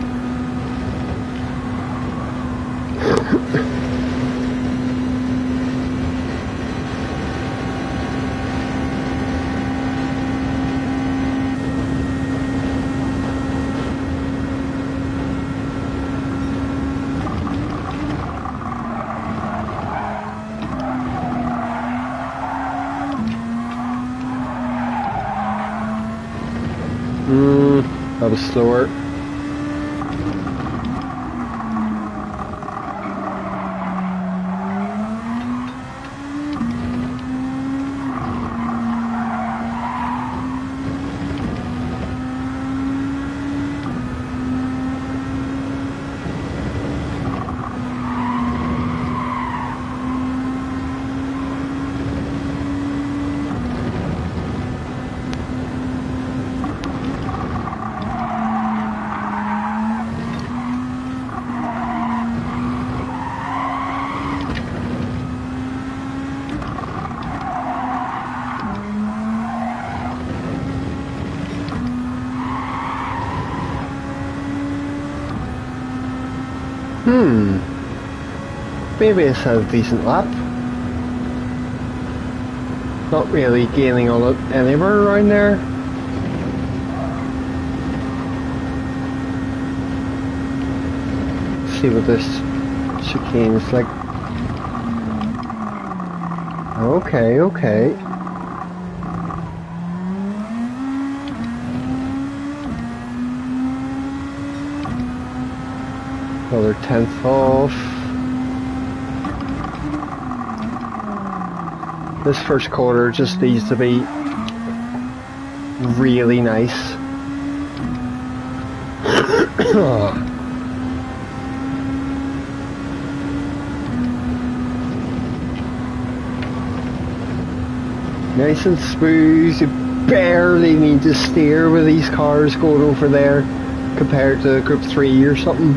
That was slower. Maybe it's a decent lap. Not really gaining on it anywhere around there. Let's see what this chicane is like. Okay, okay. Another 10th off. This first quarter just needs to be really nice. Nice and smooth. You barely need to steer with these cars going over there compared to Group 3 or something.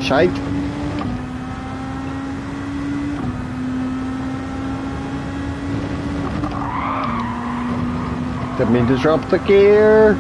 Shite. Didn't mean to drop the gear.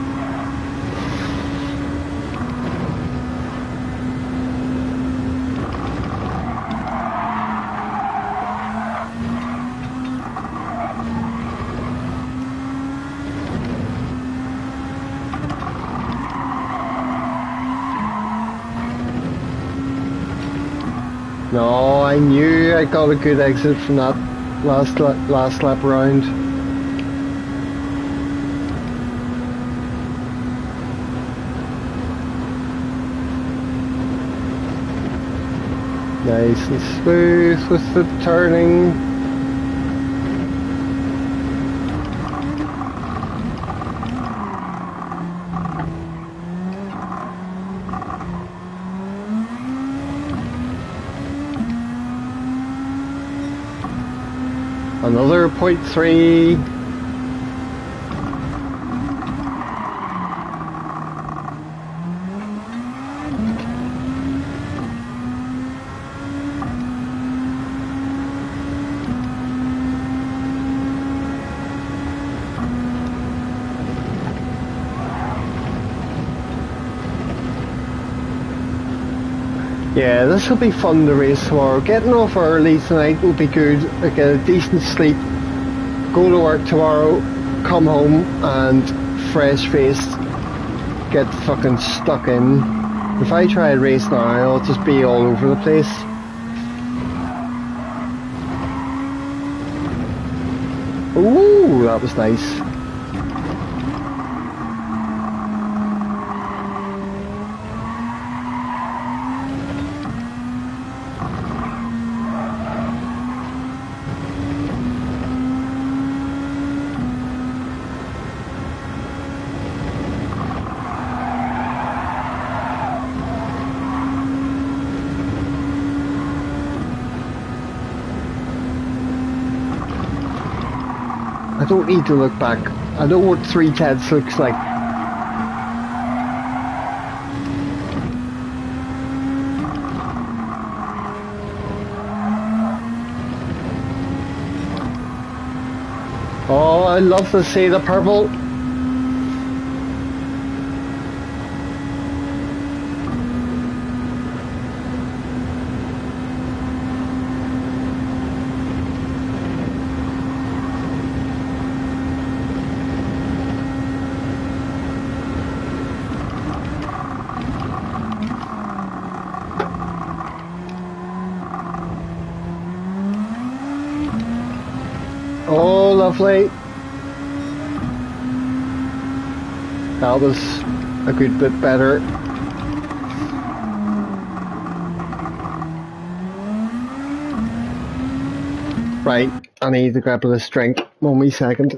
No, I knew I got a good exit from that last lap round. Nice and smooth with the turning. Another 0.3. Yeah, this will be fun to race tomorrow. Getting off early tonight will be good. I get a decent sleep, go to work tomorrow, come home and fresh faced, get fucking stuck in. If I try and race now, I'll just be all over the place. Ooh, that was nice. I don't need to look back. I know what 3 tenths looks like. Oh, I love to see the purple. Oh, lovely. That was a good bit better. Right, I need to grab this drink. 1 wee second.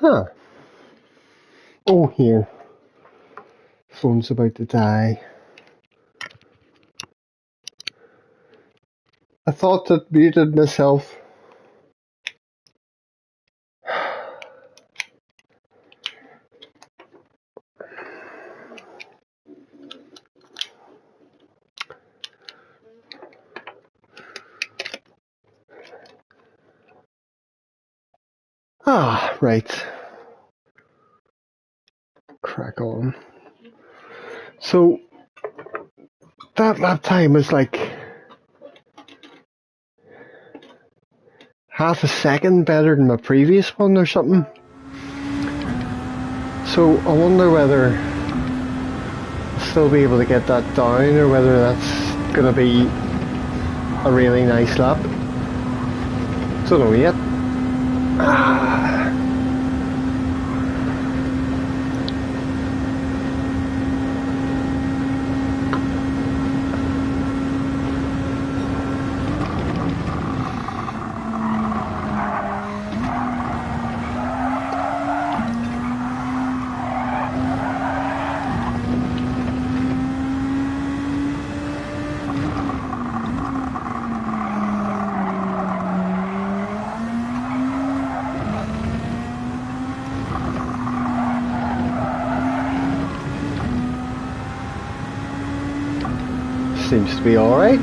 Huh. Oh, here. Phone's about to die. I thought that muted myself. Ah, right. Crack on. So, that lap time was like half a second better than my previous one or something. So, I wonder whether I'll still be able to get that down or whether that's going to be a really nice lap. Don't know yet. Seems to be alright.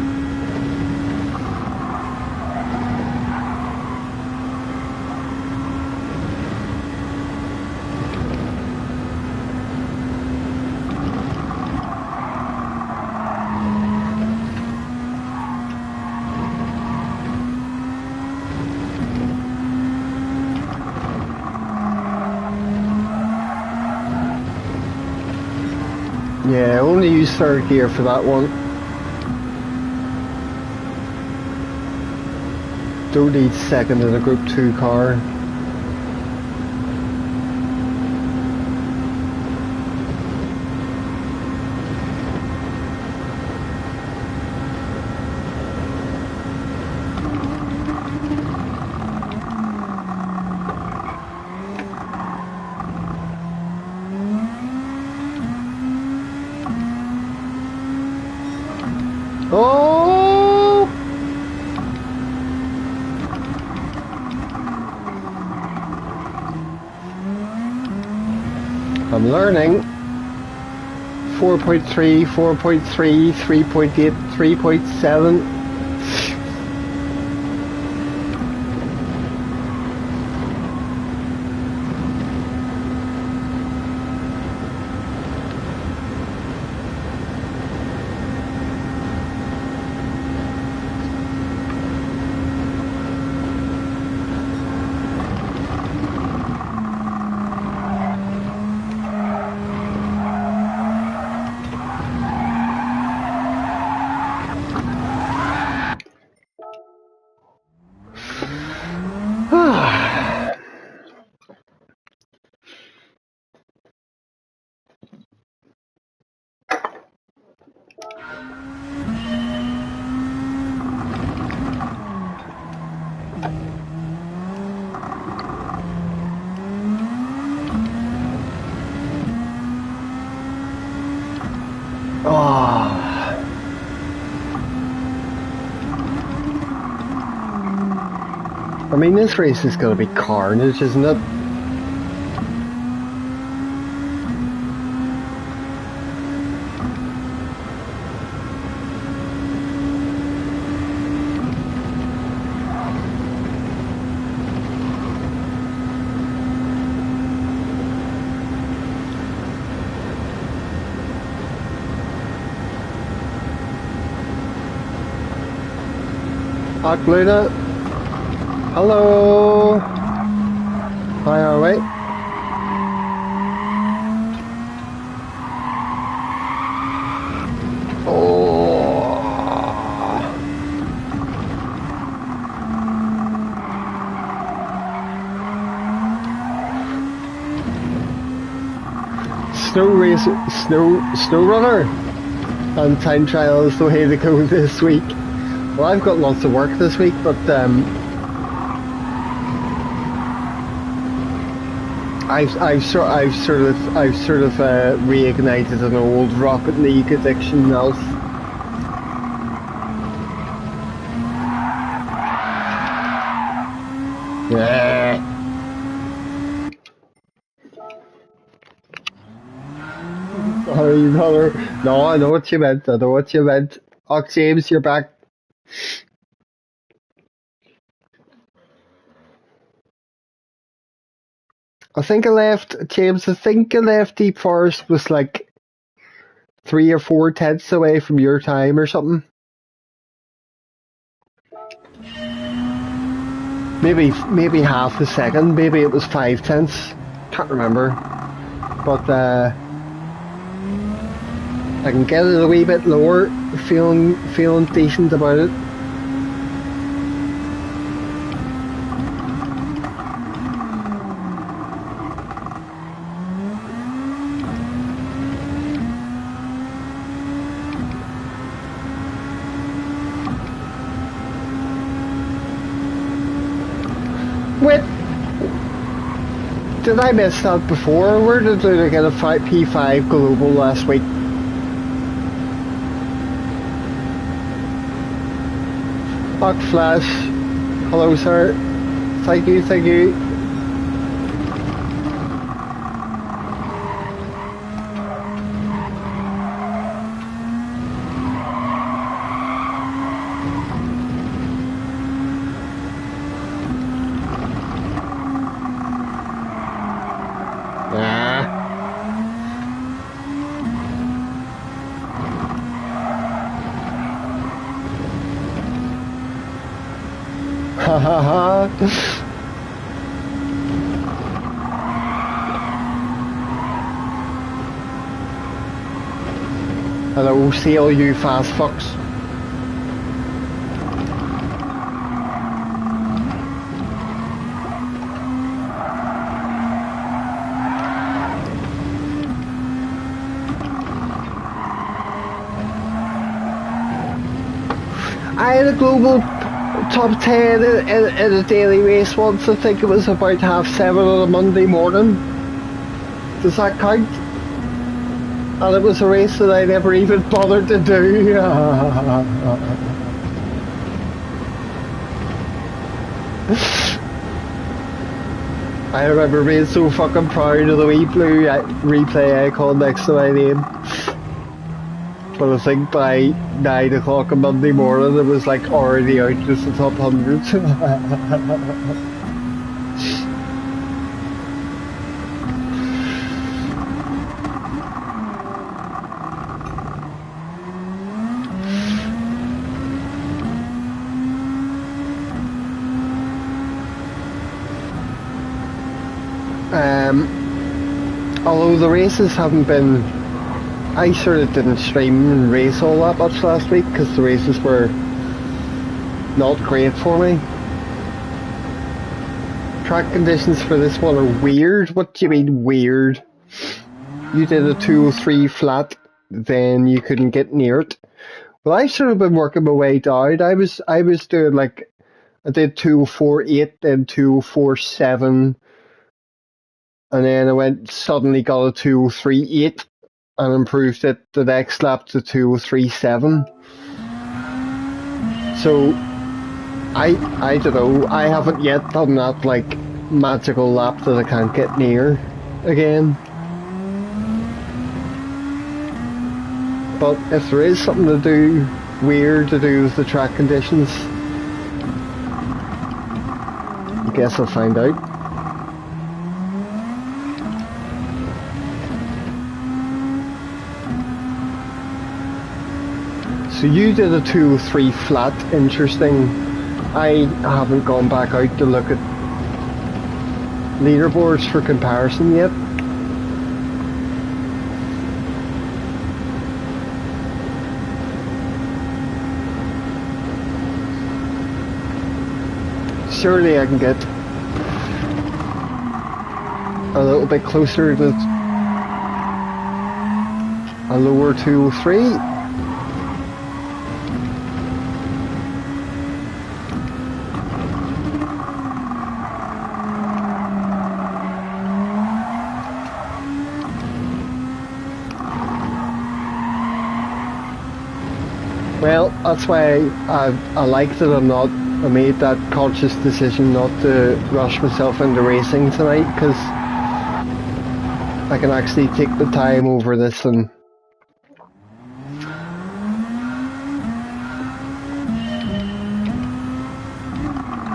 Yeah, only use third gear for that one. Don't need second in a Group 2 car. Oh! I'm learning. 4.3, 4.3, 3.8, 3.7. I mean, this race is going to be carnage, isn't it? Luna. Hello. Hi, are we? Oh. Snow runner and time trial is the way to go this week. Well, I've got lots of work this week, but I've sort of reignited an old Rocket League addiction now. Yeah. Sorry, brother. No, I know what you meant. I know what you meant. Oh, James, you're back. I think I left, James, I think I left Deep Forest was like 3 or 4 tenths away from your time or something. Maybe half a second. Maybe it was 5 tenths. Can't remember. But I can get it a wee bit lower. Feeling decent about it. Wait, did I miss that before? Where did I get a P5 global last week? Hot Flash. Hello, sir. Thank you, thank you. Ha ha ha. Hello, see all you fast fucks. I had a global top 10 in a daily race once. I think it was about 7:30 on a Monday morning. Does that count? And it was a race that I never even bothered to do. I remember being so fucking proud of the wee blue replay icon next to my name. But I think by 9 o'clock on Monday morning it was like already out just the top 100. Although the races haven't been, I sort of didn't stream and race all that much last week because the races were not great for me. Track conditions for this one are weird. What do you mean weird? You did a 203 flat, then you couldn't get near it. Well, I've sort of been working my way down. I was doing like, I did 204.8, then 204.7, and then I suddenly got a 203.8 and improved it the next lap to 203.7. So I don't know, I haven't yet done that like magical lap that I can't get near again. But if there is something to do, weird to do with the track conditions, I guess I'll find out. So you did a 203 flat, interesting. I haven't gone back out to look at leaderboards for comparison yet. Surely I can get a little bit closer to a lower 203. Well, that's why I like that I made that conscious decision not to rush myself into racing tonight, because I can actually take the time over this and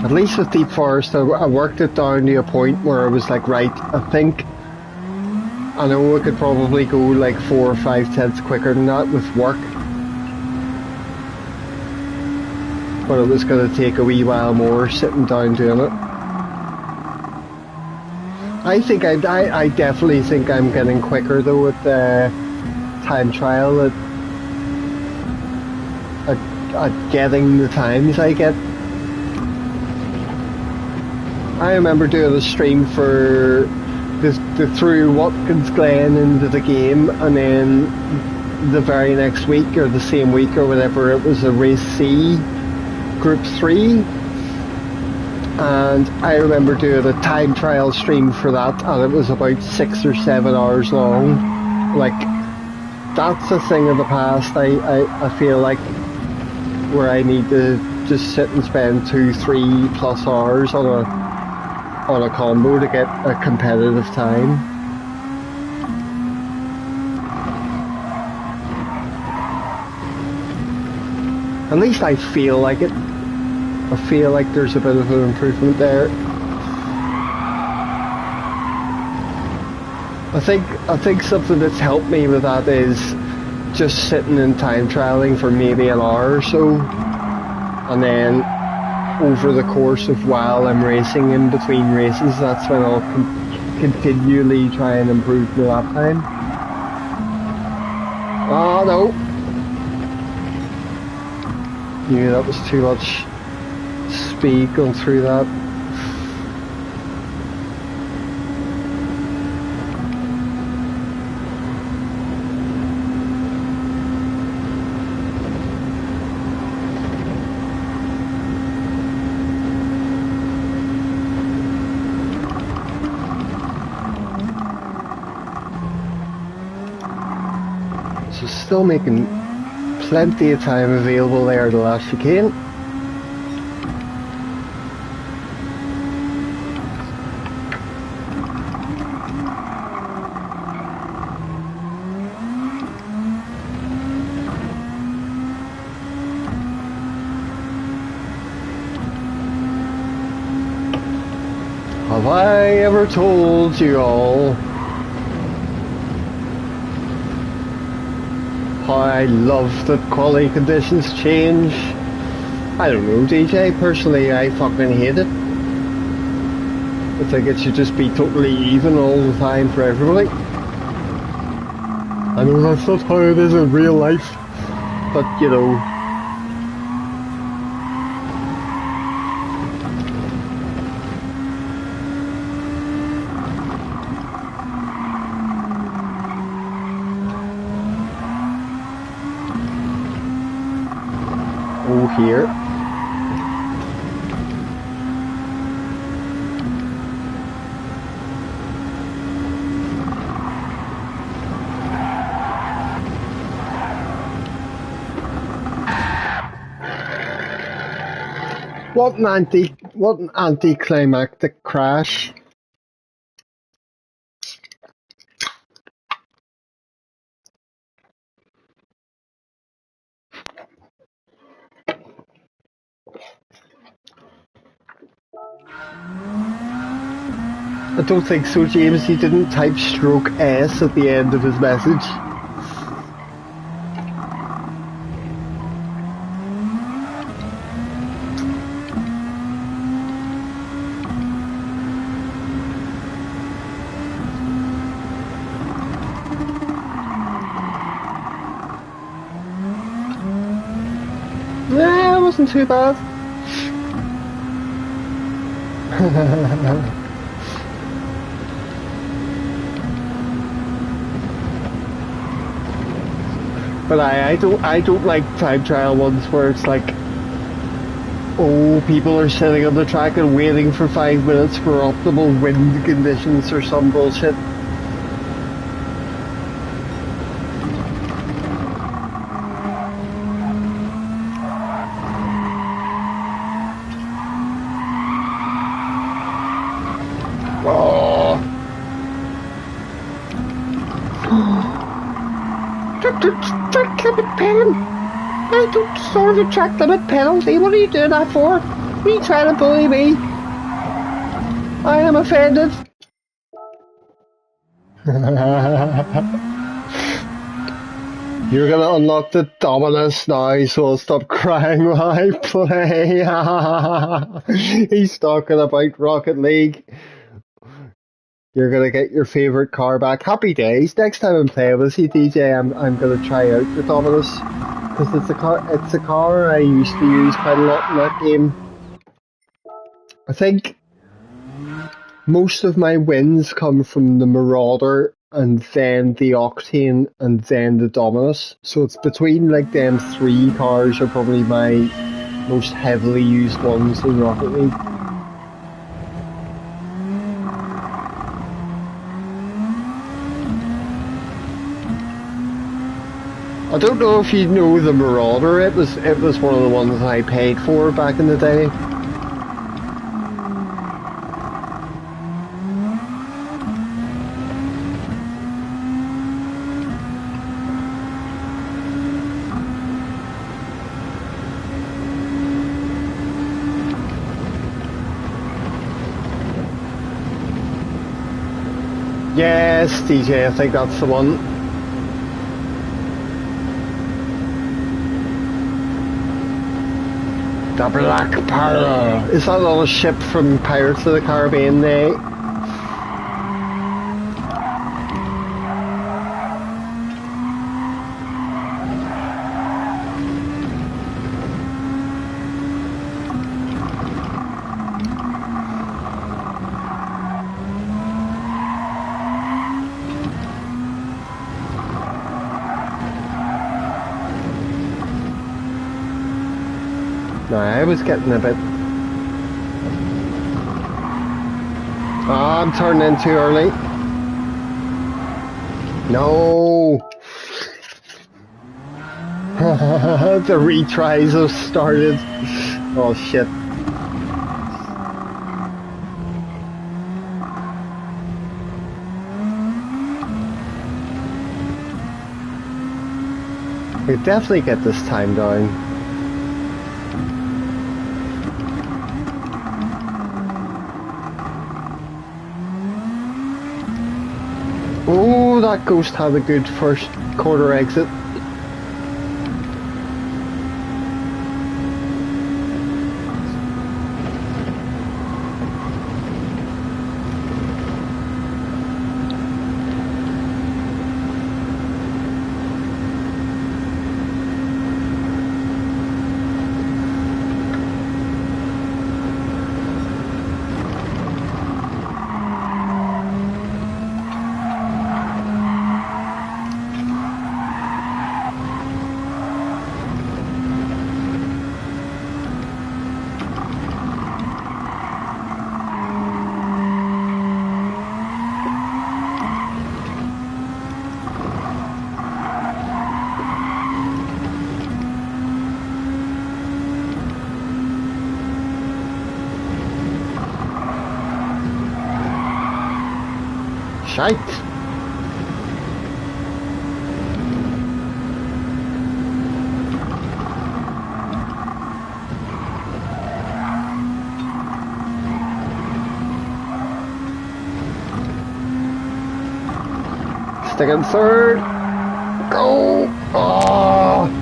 at least with Deep Forest, I worked it down to a point where I was like, right, I know I could probably go like 4 or 5 tenths quicker than that with work, but it was going to take a wee while more sitting down doing it. I definitely think I'm getting quicker though with the time trial at getting the times I get. I remember doing a stream for the through Watkins Glen into the game, and then the very next week or the same week or whatever, it was a race C group 3, and I remember doing a time trial stream for that, and it was about 6 or 7 hours long. Like, that's a thing of the past. I feel like, where I need to just sit and spend 2-3+ hours on a combo to get a competitive time. At least I feel like it. I feel like there's a bit of an improvement there. I think something that's helped me with that is just sitting and time trialing for maybe an hour or so, and then over the course of while I'm racing in between races, that's when I'll continually try and improve my lap time. Oh no! Knew that was too much speed going through that. So still making plenty of time available there, the last chicane. Have I ever told you all how I love that quality conditions change? I don't know, DJ. Personally, I fucking hate it. I think it should just be totally even all the time for everybody. I know that's not how it is in real life, but you know. Oh, here. What an anticlimactic crash. I don't think so, James. He didn't type stroke S at the end of his message. Nah, it wasn't too bad. But I don't like time trial ones where it's like, oh, people are sitting on the track and waiting for 5 minutes for optimal wind conditions or some bullshit. Track limit pen! I don't deserve a track limit penalty. What are you doing that for? Are you trying to bully me? I am offended. You're gonna unlock the Dominus now, so I'll stop crying while I play. He's talking about Rocket League. You're gonna get your favorite car back. Happy days. Next time I'm playing with you, DJ, I'm gonna try out the Dominus because it's a car I used to use quite a lot in that game. I think most of my wins come from the Marauder and then the Octane and then the Dominus. So it's between like them three cars are probably my most heavily used ones in Rocket League. I don't know if you know the Marauder. It was one of the ones I paid for back in the day. Yes, DJ, I think that's the one. The Black Pearl. Is that not a ship from Pirates of the Caribbean Day? No, I was getting a bit... I'm turning in too early. No! The retries have started. Oh shit. We definitely get this time down. Oh, that ghost had a good first quarter exit. Shite. Stick in third. Go. Oh.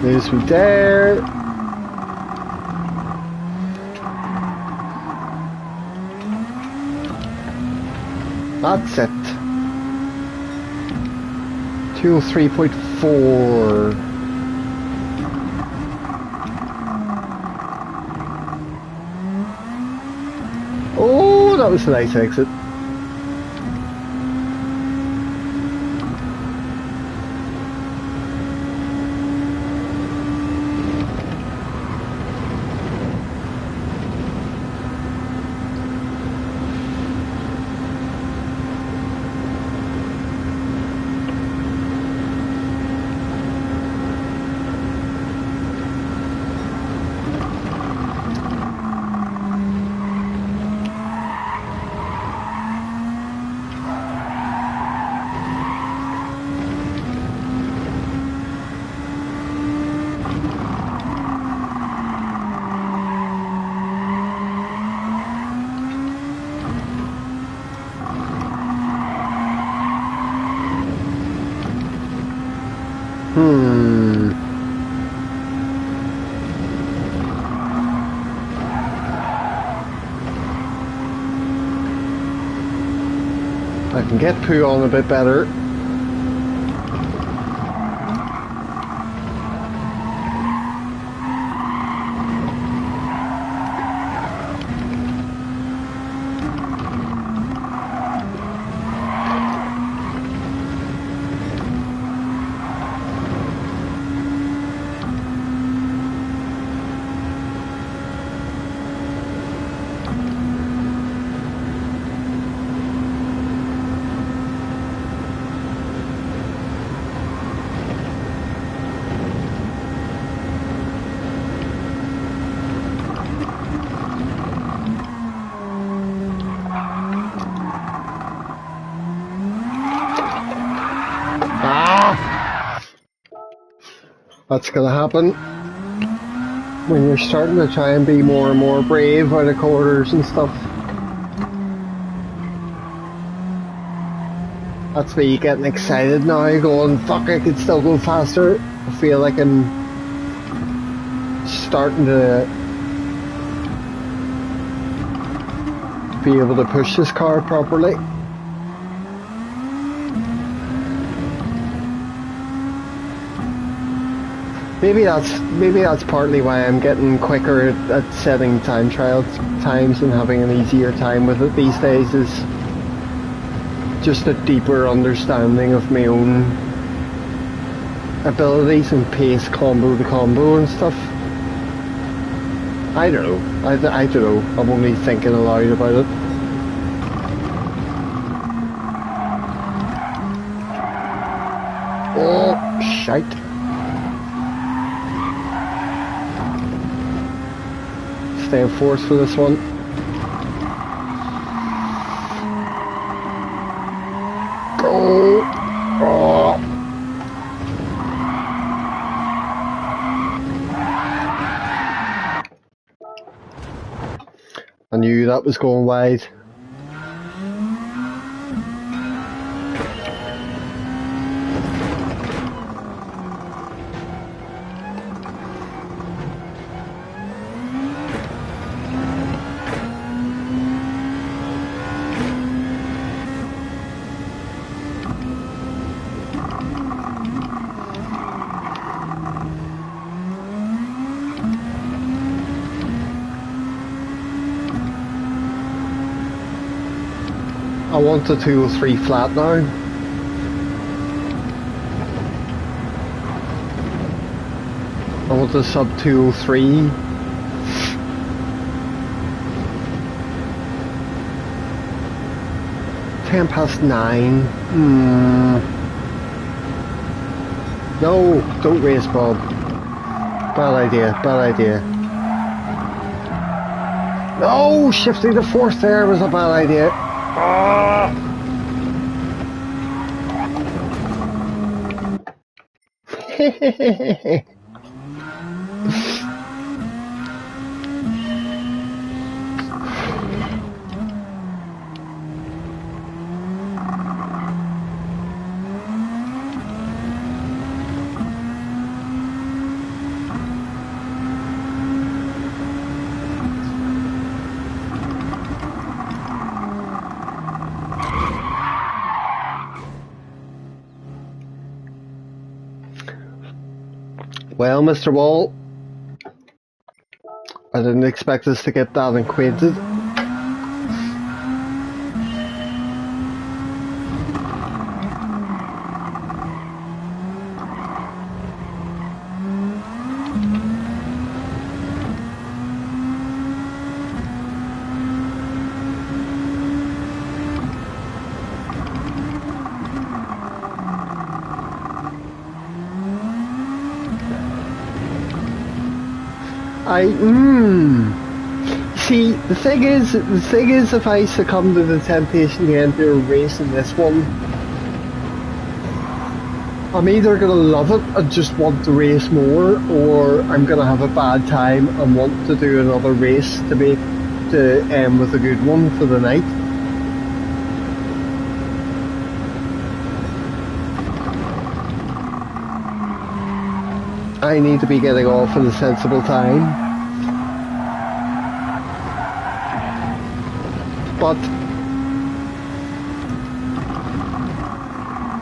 There's from there. That's it. 203.4. Oh, that was a nice exit. I can get poo on a bit better. That's gonna happen when you're starting to try and be more and more brave out of corners and stuff. That's me getting excited now, going, fuck, I could still go faster. I feel like I'm starting to be able to push this car properly. Maybe that's partly why I'm getting quicker at setting time trial times and having an easier time with it these days, is just a deeper understanding of my own abilities and pace combo to combo and stuff. I don't know. I don't know. I'm only thinking aloud about it. Oh, shite. Stay in force for this one. Go! Oh. I knew that was going wide. I want a 203 flat now. I want a sub 203. Ten past 9. No, don't race, Bob. Bad idea, bad idea. No, shifting to fourth there was a bad idea. Well, Mr. Wall, I didn't expect us to get that acquainted. See, the thing is, if I succumb to the temptation to enter a race in this one, I'm either gonna love it and just want to race more, or I'm gonna have a bad time and want to do another race to end with a good one for the night. I need to be getting off at a sensible time. But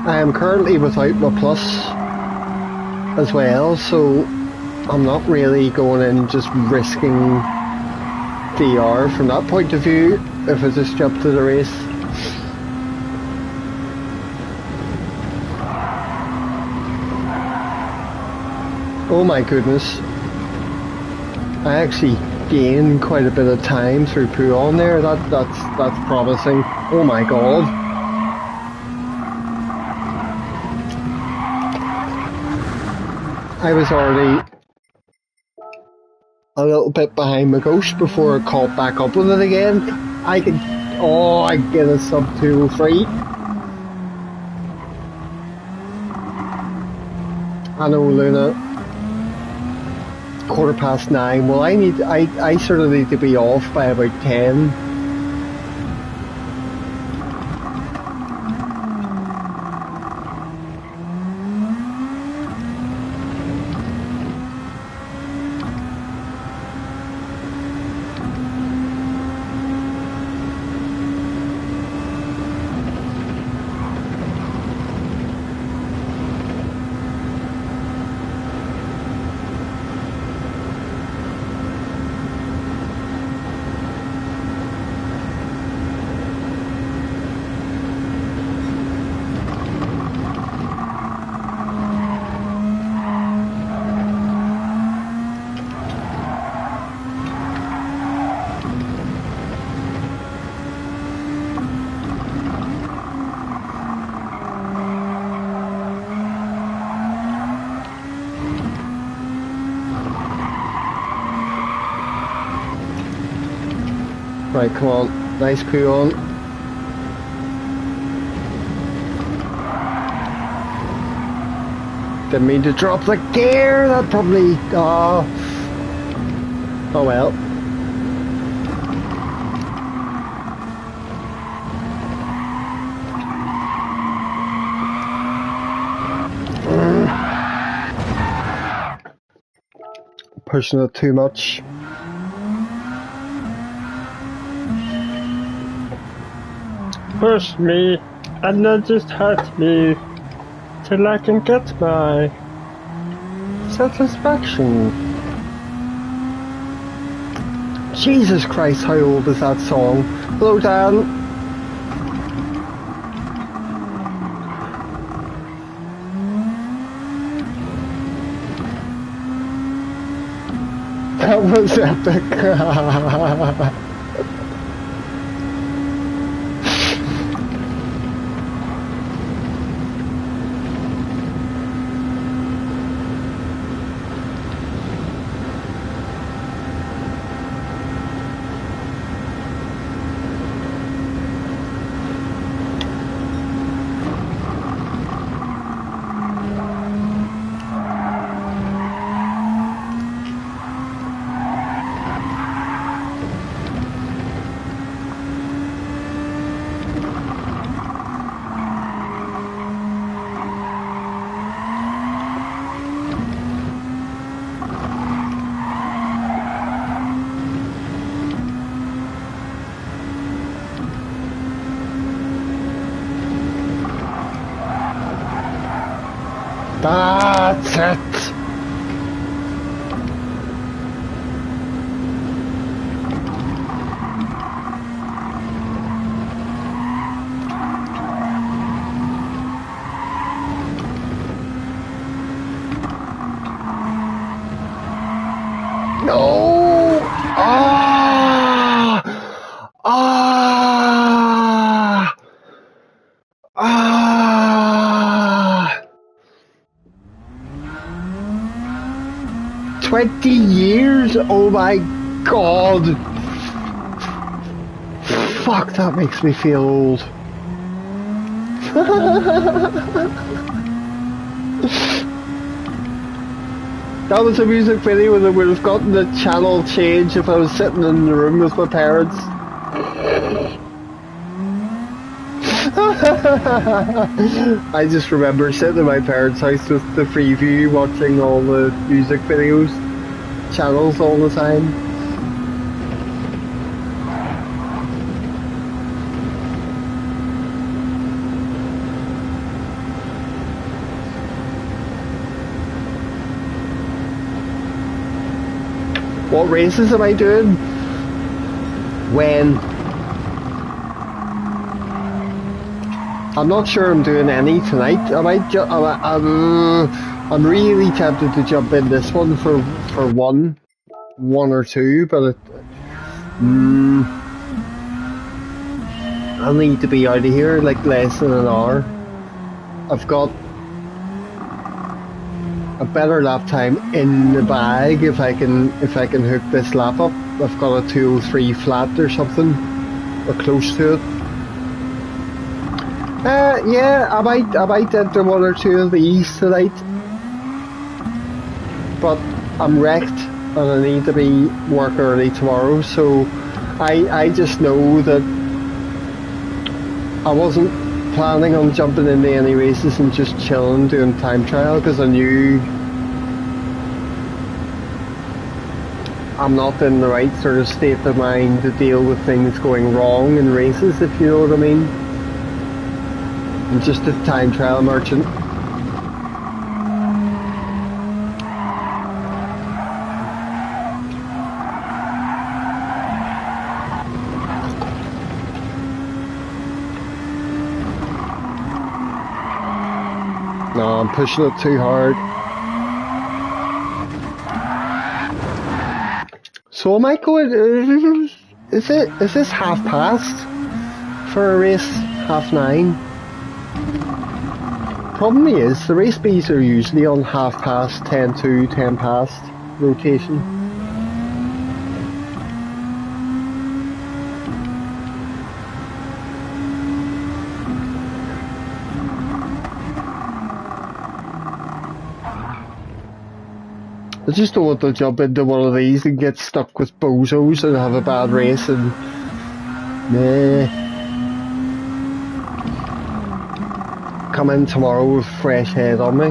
I am currently without my plus as well, so I'm not really going in just risking DR from that point of view if I just jump to the race. Oh my goodness. I actually gained quite a bit of time through Puon there. That's promising. Oh my god. I was already a little bit behind my ghost before I caught back up with it again. I get a sub 203. I know, Luna. 9:15. Well, I sort of need to be off by about 10. Right, come on. Nice Puon. Didn't mean to drop the gear. That probably... Oh well. Pushing it too much. Push me, and then just hurt me, till I can get my satisfaction. Jesus Christ, how old is that song? Hello, Dan. That was epic. That's it. No. Ah. Ah. Ah. 20 years? Oh my god. Fuck, that makes me feel old. That was a music video that would have gotten the channel change if I was sitting in the room with my parents. I just remember sitting in my parents' house with the Freeview watching all the music videos, channels all the time. What races am I doing? When? I'm not sure I'm doing any tonight. I'm really tempted to jump in this one for one or two, but I need to be out of here like less than an hour. I've got a better lap time in the bag if I can hook this lap up. I've got a 203 flat or something, or close to it. Yeah, I might enter one or two of these tonight, but I'm wrecked and I need to be work early tomorrow. So I just know that I wasn't planning on jumping into any races and just chilling doing time trial, because I knew I'm not in the right sort of state of mind to deal with things going wrong in races, if you know what I mean. I'm just a time trial merchant. No, I'm pushing it too hard. So am I going? Is this half past for a race? 9:30? Probably is. The race Bs are usually on past, 10:02, 10 past rotation. I just don't want to jump into one of these and get stuck with bozos and have a bad race and come in tomorrow with a fresh head on me.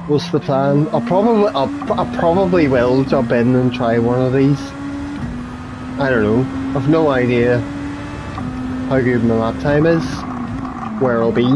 What's the plan? I probably will jump in and try one of these. I don't know. I've no idea how good my lap time is, where I'll be.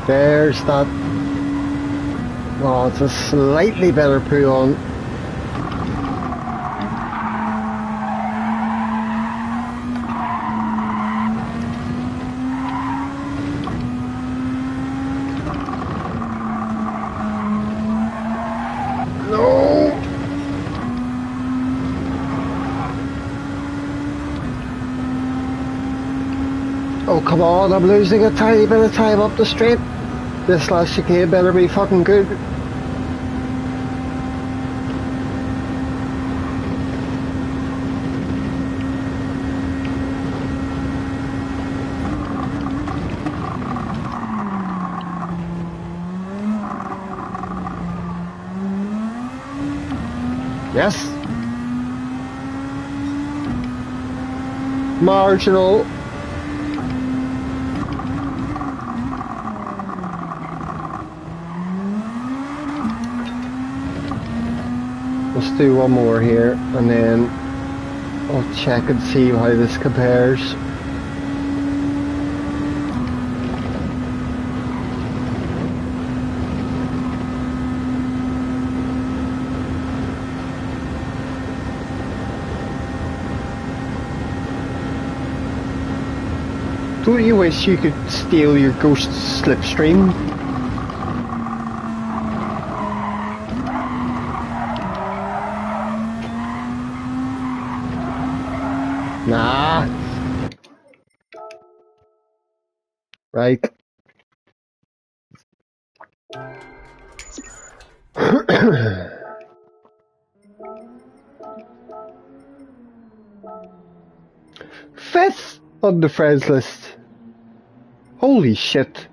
There's that. Oh, it's a slightly better pull on. No! Oh, come on, I'm losing a tiny bit of time up the straight. This last chicane better be fucking good. Yes. Marginal. Let's do one more here and then I'll check and see how this compares. Don't you wish you could steal your ghost slipstream? Nah. Right. Fifth on the friends list. Holy shit.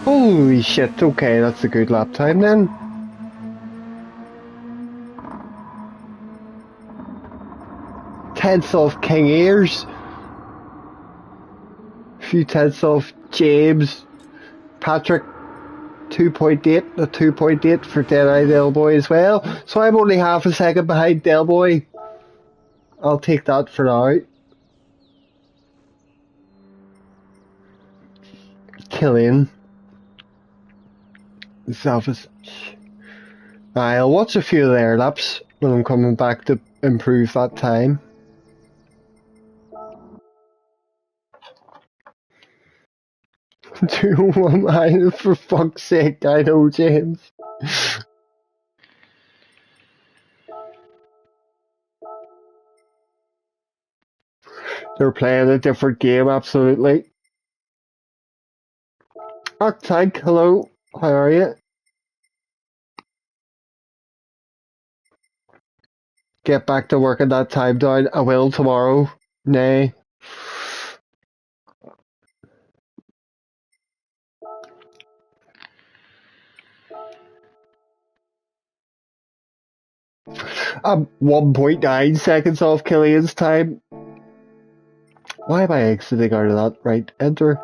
Holy shit. Okay, that's a good lap time then. Tenths off King Ayers. A few tenths off James. Patrick 2.8, a 2.8 for Deadeye Delboy as well. So I'm only half a second behind Delboy. I'll take that for now. Killian. Selfish. I'll watch a few of their laps when I'm coming back to improve that time. 2-1 for fuck's sake, I know, James. They're playing a different game, absolutely. Tank, hello, how are you? Get back to working that time down. I will tomorrow. Nay. I'm 1.9 seconds off Killian's time. Why am I exiting out of that? Right, enter.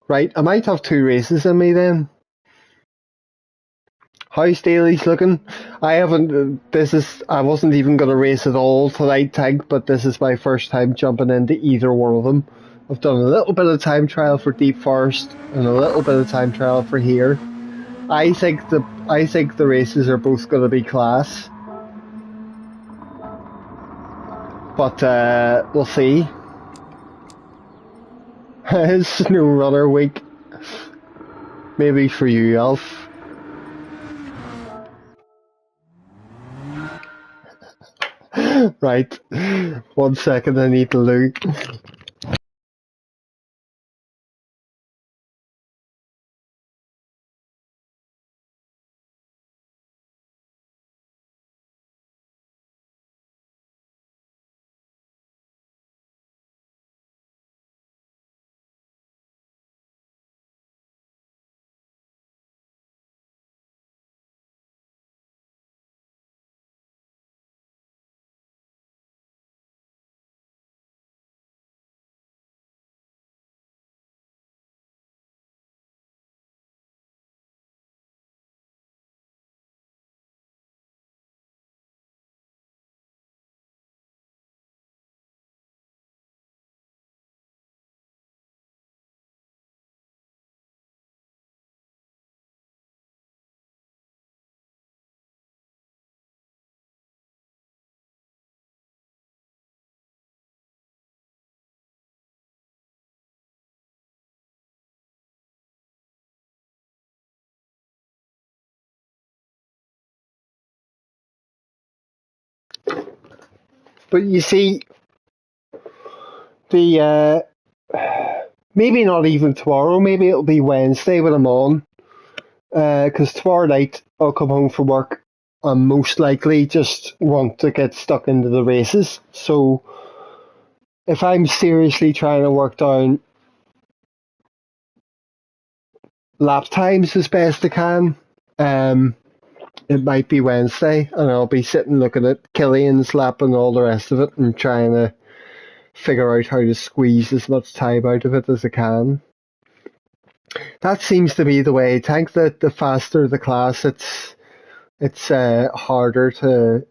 Right, I might have 2 races in me then. How's Daly's looking? I haven't, I wasn't even going to race at all tonight, Tank, but this is my first time jumping into either one of them. I've done a little bit of time trial for Deep Forest and a little bit of time trial for here. I think the races are both going to be class. But, we'll see. Snow Runner week. Maybe for you, Alf. Right. 1 second, I need to look. But you see, the, maybe not even tomorrow, maybe it'll be Wednesday when I'm on. Because tomorrow night I'll come home from work and most likely just want to get stuck into the races. So if I'm seriously trying to work down lap times as best I can, it might be Wednesday and I'll be sitting looking at Killian's lap and all the rest of it and trying to figure out how to squeeze as much time out of it as I can. That seems to be the way. I think that the faster the class, it's harder to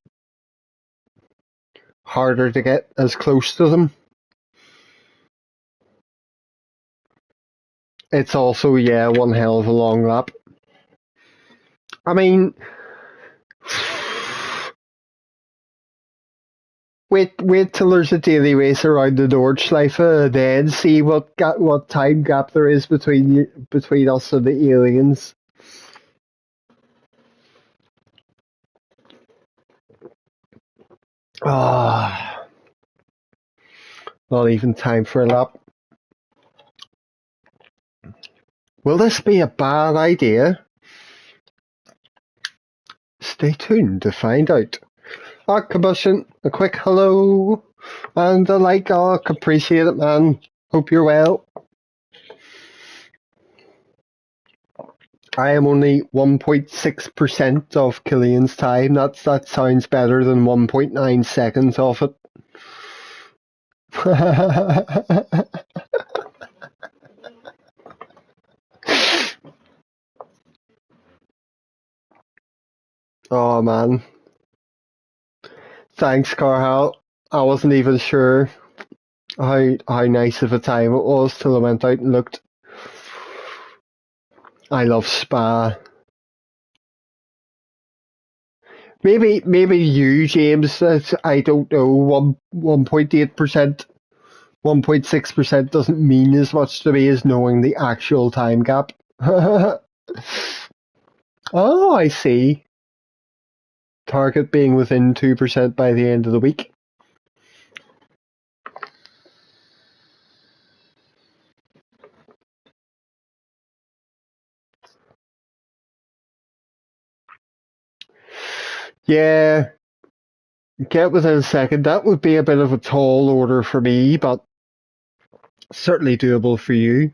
get as close to them. It's also, yeah, one hell of a long lap. I mean, wait till there's a daily race around the Nordschleife, then see what time gap there is between us and the aliens. Ah, not even time for a lap. Will this be a bad idea? Stay tuned to find out. Combustion, a quick hello and a like. Appreciate it, man. Hope you're well. I am only 1.6% of Killian's time. That sounds better than 1.9 seconds of it. Oh man. Thanks, Carhal. I wasn't even sure how nice of a time it was till I went out and looked. I love Spa. Maybe you, James. I don't know. 1.8%, 1.6% doesn't mean as much to me as knowing the actual time gap. Oh, I see. Target being within 2% by the end of the week. Yeah, get within a second. That would be a bit of a tall order for me, but certainly doable for you.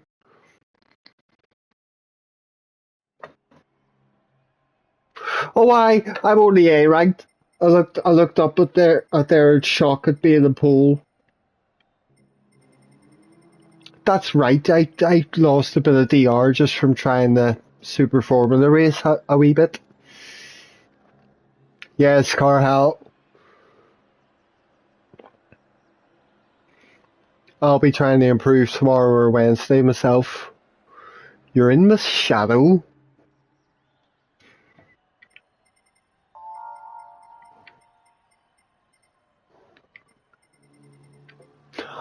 Oh, I'm only A ranked. I looked up at their shock at being a pole. That's right. I lost a bit of DR just from trying the Super Formula race a wee bit. Yes, Carhal. I'll be trying to improve tomorrow or Wednesday myself. You're in the shadow.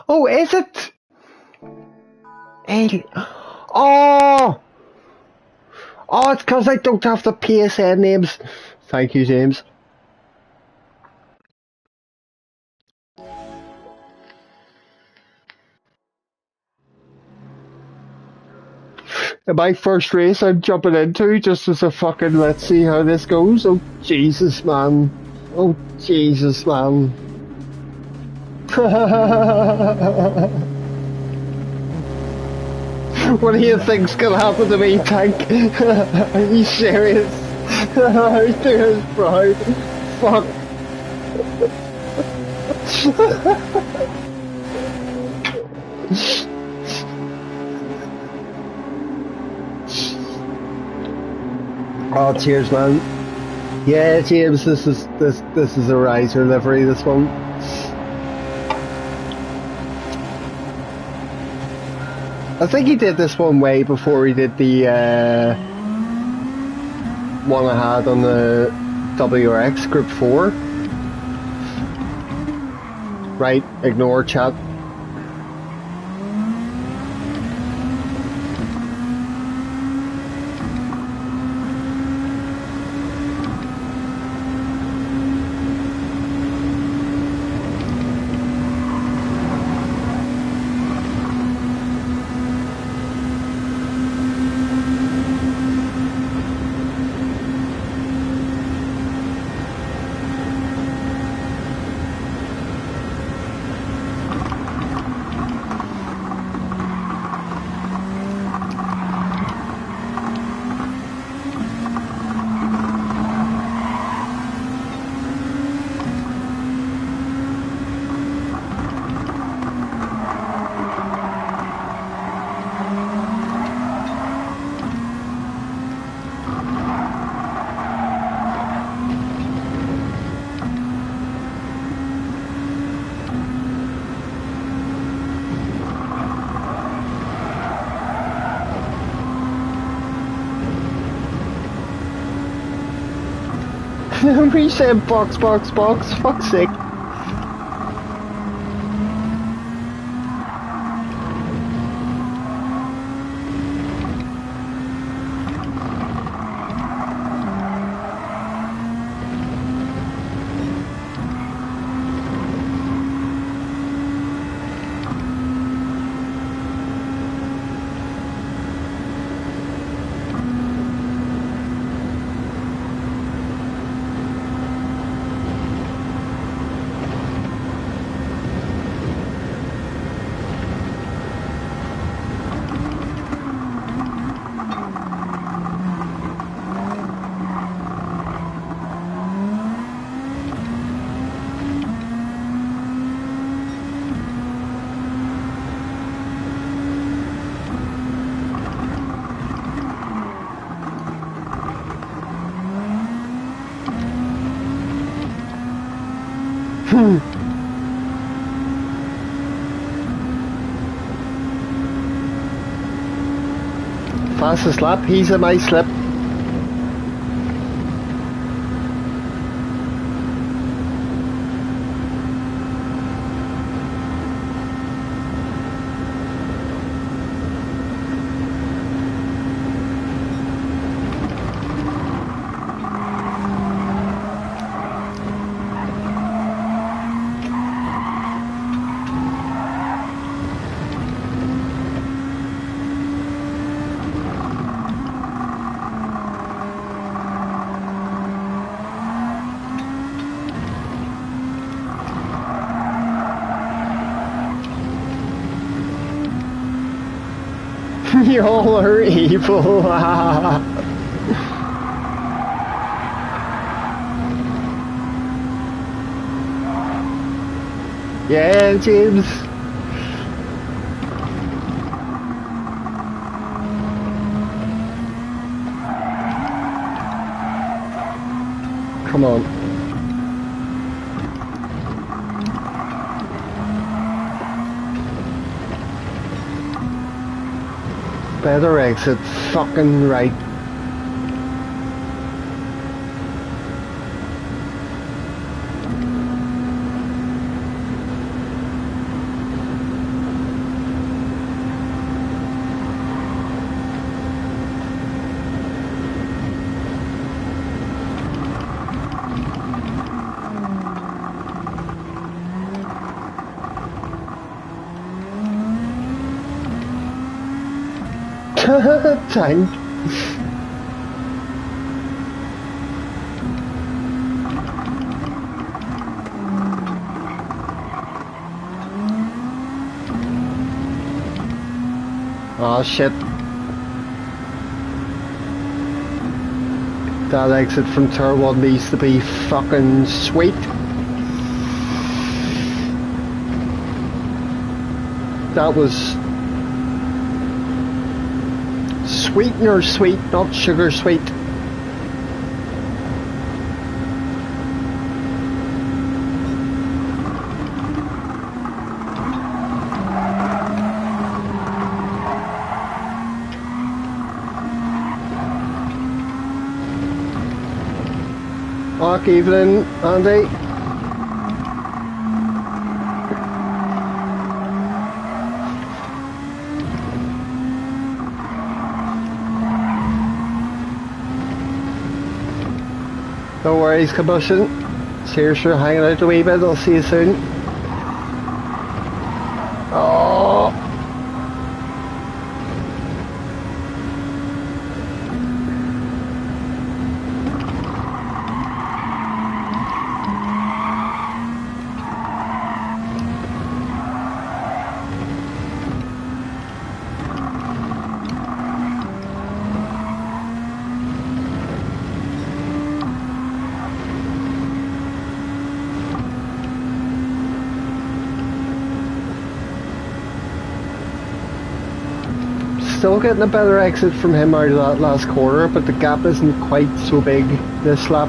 Oh, is it? Hey. Oh! Oh, it's because I don't have the PSN names. Thank you, James. My first race I'm jumping into just as a fucking let's see how this goes. Oh, Jesus, man. Oh, Jesus, man. What do you think's gonna happen to me, Tank? Are you serious? I'm doing proud. Fuck. Oh, cheers, man. Yeah, James, this is a riser livery. This one. I think he did this one way before he did the one I had on the WRX Group 4. Right, ignore chat. We said box, fuck's sake. Fastest lap, he's a nice slip. Y'all are evil. Yeah, James. Come on. Better exit fucking right. Tank. Oh shit. That exit from turn 1 needs to be fucking sweet. That was sweetener sweet, not sugar sweet. Good evening, Andy. No worries, Combustion. Cheers for hanging out a wee bit. I'll see you soon. Oh. Still getting a better exit from him out of that last corner, but the gap isn't quite so big this lap.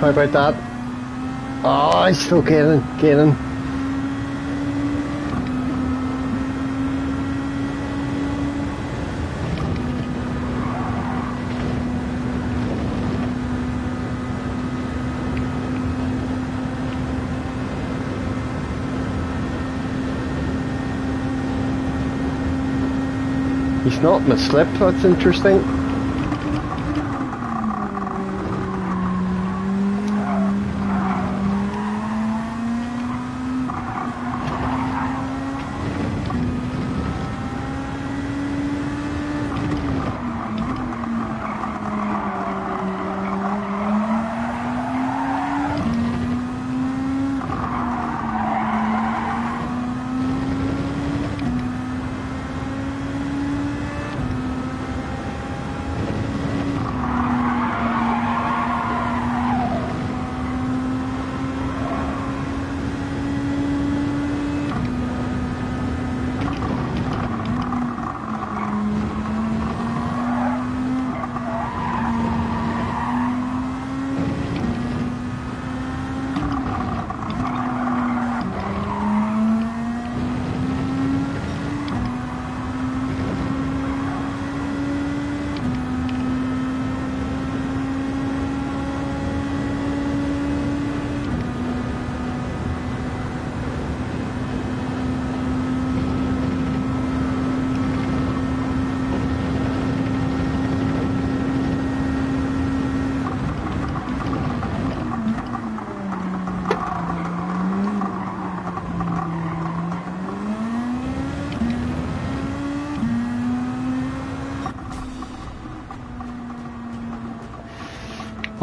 How about that? Oh, he's still gaining. He's not in a slip, that's interesting.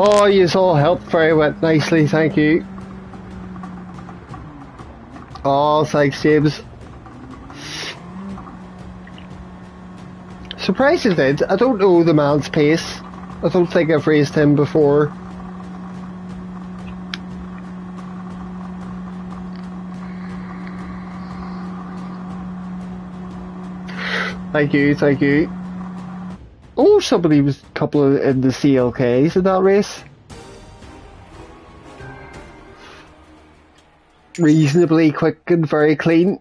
Oh, you all helped very nicely, thank you. Oh, thanks, James. Surprised it did. I don't know the man's pace. I don't think I've raced him before. Thank you, thank you. Oh, somebody was a couple of in the CLKs in that race. Reasonably quick and very clean.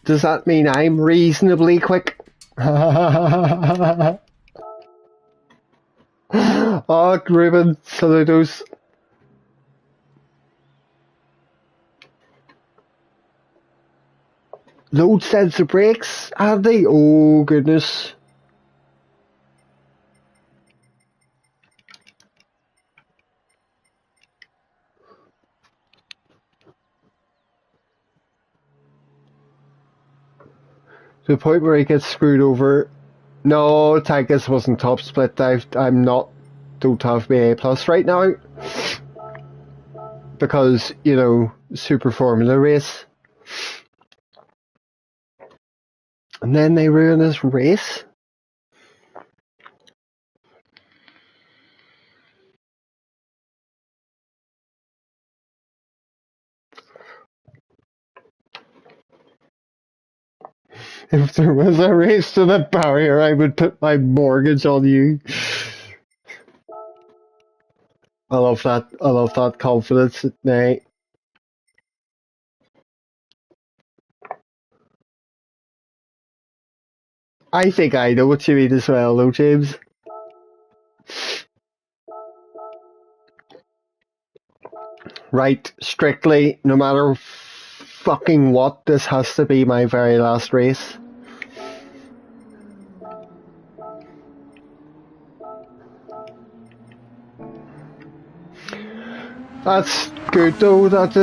Does that mean I'm reasonably quick? Oh, Ruben, saludos. Load sensor brakes, have they? Oh, goodness. To the point where he gets screwed over. No, Tankus wasn't top split. I'm not, don't have my A plus right now. Because, you know, Super Formula race. And then they ruin his race. If there was a race to the barrier, I would put my mortgage on you. I love that confidence. Nay. I think I know what you mean as well, though, James. Right, strictly, no matter fucking what, this has to be my very last race. That's good though. That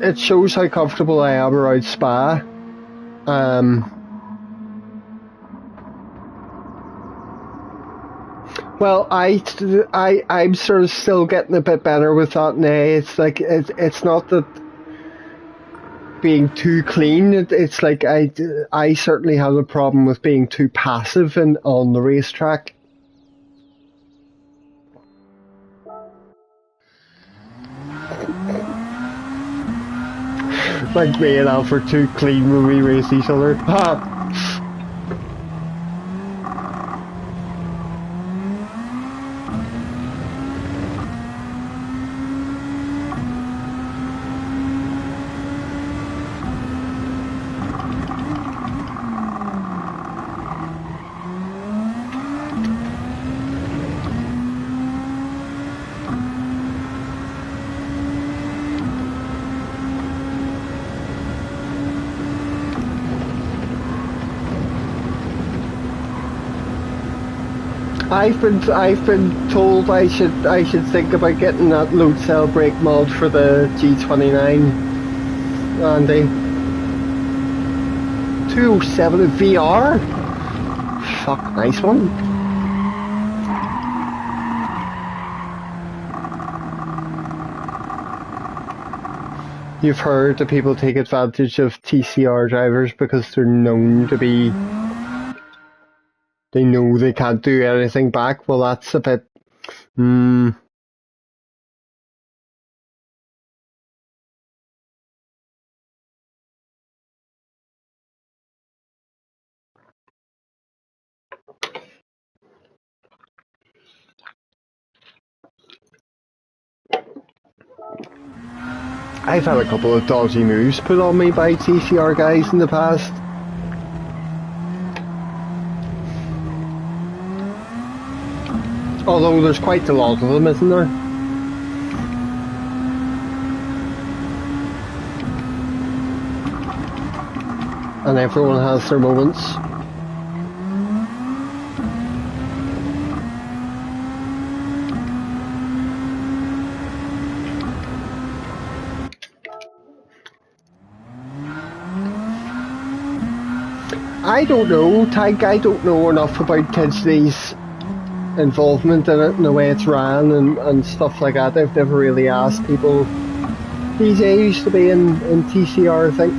it shows how comfortable I am around Spa. Well, I'm sort of still getting a bit better with that now. It's like it's not that being too clean. It's like I certainly have a problem with being too passive and on the racetrack. Like me and Alf are too clean when we race each other. Ha! I've been told I should think about getting that load cell brake mod for the G29, Andy. 207 VR? Fuck, nice one. You've heard that people take advantage of TCR drivers because they're known to be... They know they can't do anything back. Well, that's a bit... I've had a couple of dodgy moves put on me by TCR guys in the past. Although there's quite a lot of them, isn't there? And everyone has their moments. I don't know, Tank, I don't know enough about intensities involvement in it and the way it's ran and stuff like that. I've never really asked people. DJ used to be in TCR, I think.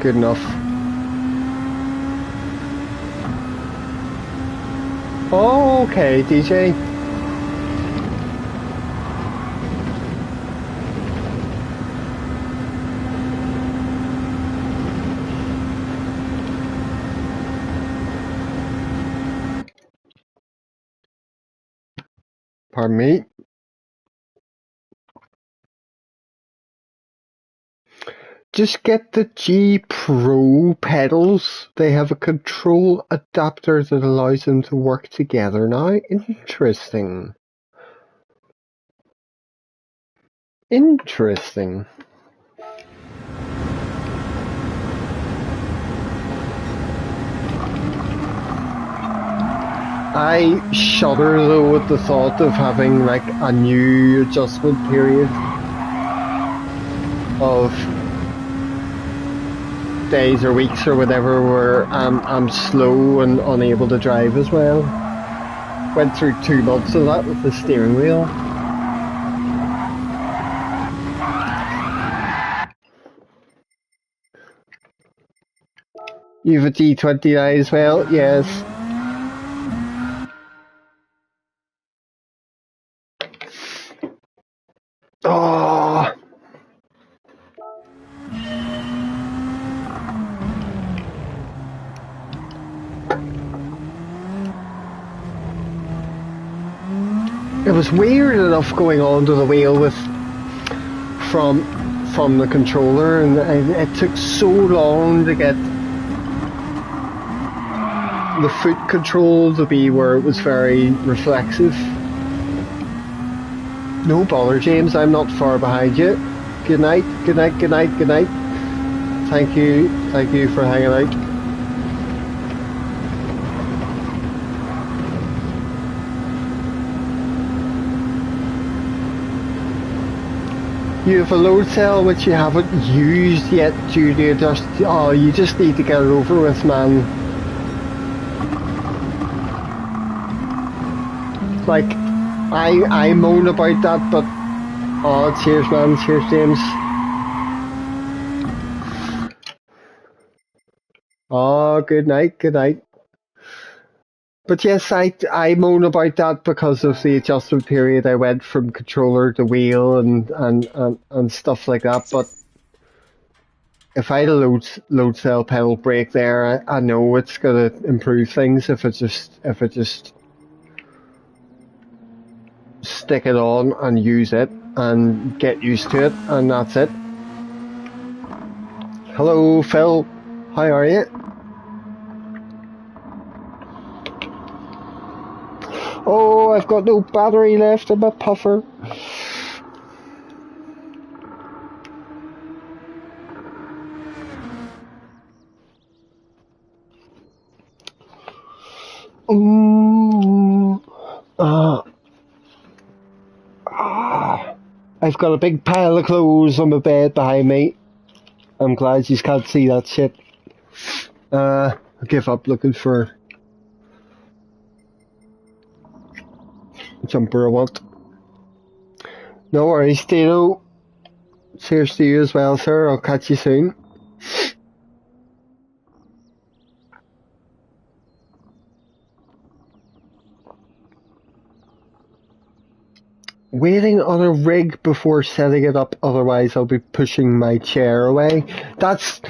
Good enough. Oh, okay, DJ. Pardon me. Just get the G Pro pedals. They have a control adapter that allows them to work together now. Interesting. Interesting. I shudder though at the thought of having like a new adjustment period of days or weeks or whatever where I'm slow and unable to drive as well. Went through 2 months of that with the steering wheel. You have a G29 as well? Yes. Oh. It was weird enough going onto the wheel with from the controller, and it took so long to get the foot control to be where it was very reflexive. No bother, James, I'm not far behind you. Good night, good night, good night, good night. Thank you for hanging out. You have a load cell which you haven't used yet due to just, oh, you just need to get it over with, man. Like, I moan about that, but, oh, cheers, man, cheers, James. Oh, good night, good night. But yes, I moan about that because of the adjustment period. I went from controller to wheel and stuff like that. But if I had a load cell pedal brake there, I know it's gonna improve things if it just stick it on and use it and get used to it, and that's it. Hello, Phil. How are you? Oh, I've got no battery left in my puffer. I've got a big pile of clothes on my bed behind me. I'm glad you can't see that shit. I give up looking for a jumper I want. No worries, Tito. Cheers to you as well, sir. I'll catch you soon. Waiting on a rig before setting it up, otherwise I'll be pushing my chair away. That's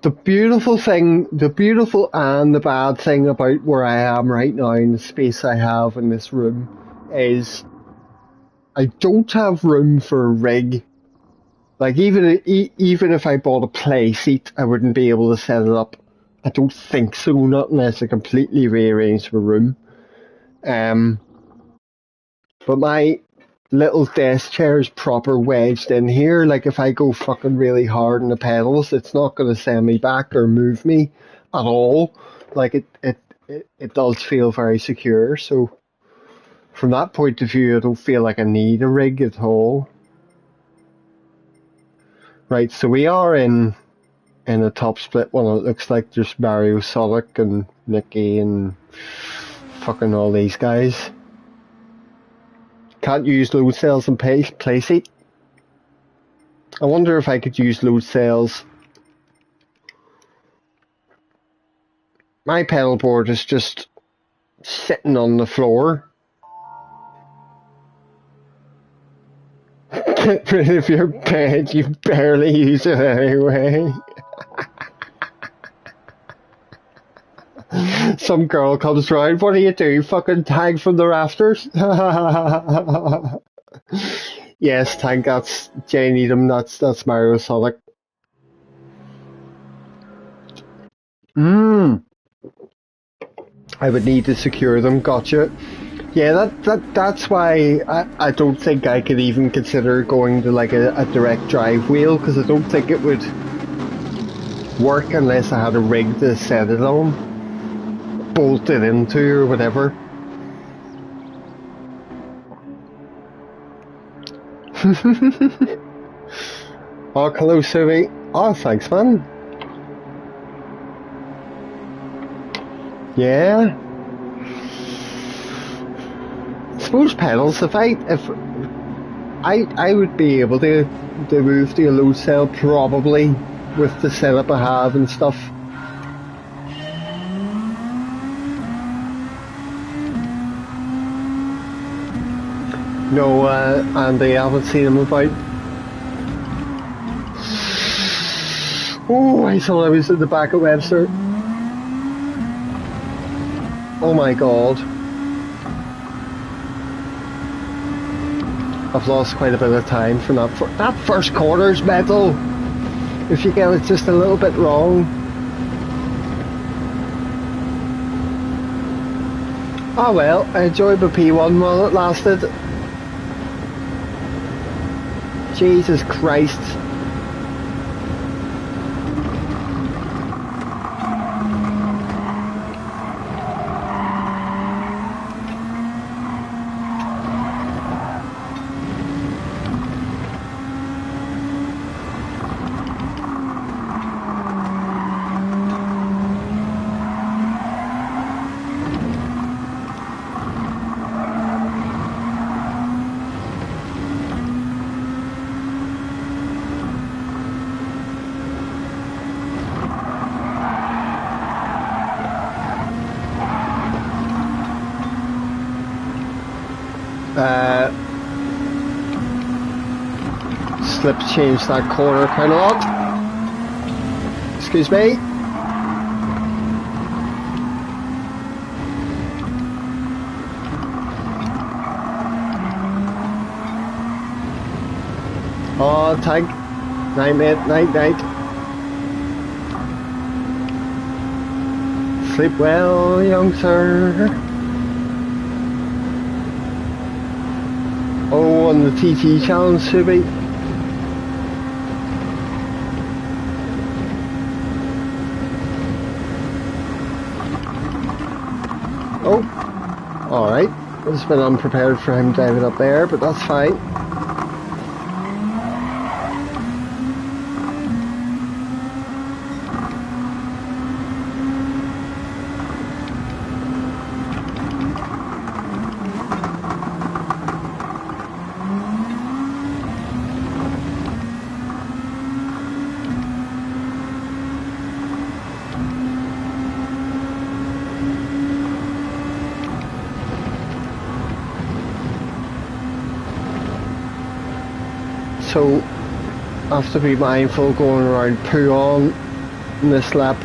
the beautiful thing, the beautiful and the bad thing about where I am right now in the space I have in this room is I don't have room for a rig. Like even if I bought a play seat, I wouldn't be able to set it up. I don't think so, not unless I completely rearrange the room. But my little desk chair is proper wedged in here. Like if I go fucking really hard on the pedals, it's not going to send me back or move me at all. Like it does feel very secure. So from that point of view, I don't feel like I need a rig at all. Right, so we are in a top split one. It looks like there's Mario, Sonic, and Mickey, and fucking all these guys. Can't use load cells and place it. I wonder if I could use load cells. My pedal board is just sitting on the floor. Get rid of your bed, you barely use it anyway. Some girl comes round, what do you do? Fucking tag from the rafters? Yes, thank that's Jay Needham, that's Mario Sonic. I would need to secure them, gotcha. Yeah, that's why I don't think I could even consider going to like a direct drive wheel, because I don't think it would work unless I had a rig to set it on, bolt it into or whatever. Oh, hello, Suvi. Oh, thanks, man. Yeah. I suppose pedals, if I would be able to move to a load cell probably with the setup I have and stuff. No, Andy, I haven't seen him about. Oh, I thought I was at the back of Webster. Oh my god. I've lost quite a bit of time from that. That first corner's mental. If you get it just a little bit wrong. Oh well, I enjoyed my P1 while it lasted. Jesus Christ. Slip change that corner quite a lot. Excuse me. Oh, tank. Night, mate. Night, night. Sleep well, young sir. Oh, on the TT challenge, Subi. Oh, alright. It's been unprepared for him diving up there, but that's fine. So, I have to be mindful going around poo on in this lap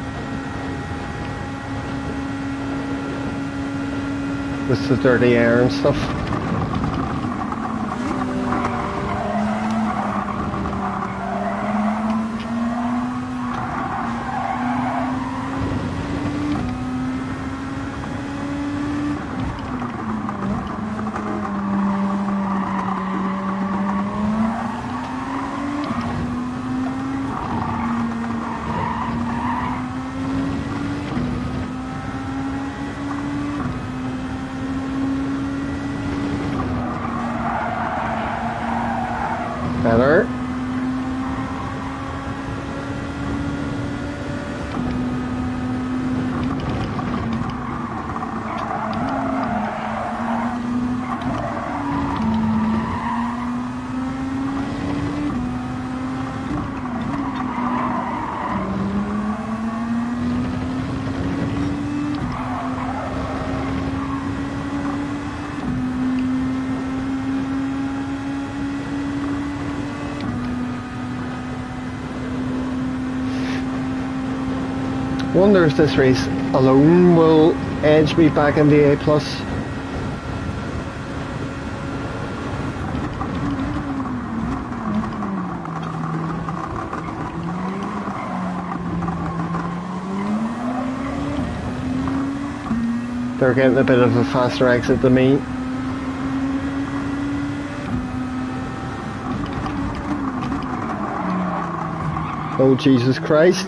with the dirty air and stuff. Wonder if this race alone will edge me back in the A+. They're getting a bit of a faster exit than me. Oh, Jesus Christ.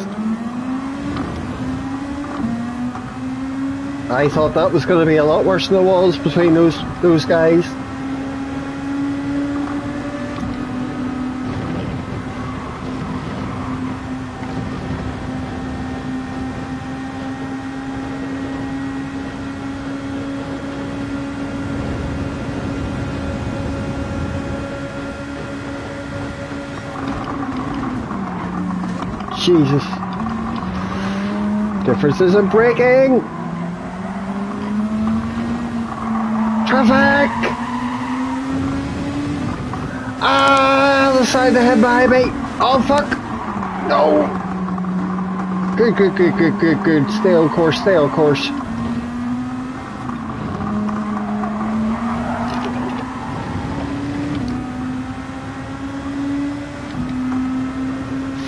I thought that was going to be a lot worse than it was between those guys. Jesus. Differences in braking! Traffic! Ah, the side ahead behind me! Oh fuck! No! Good, good, good, good, good, good. Stay on course, stay on course.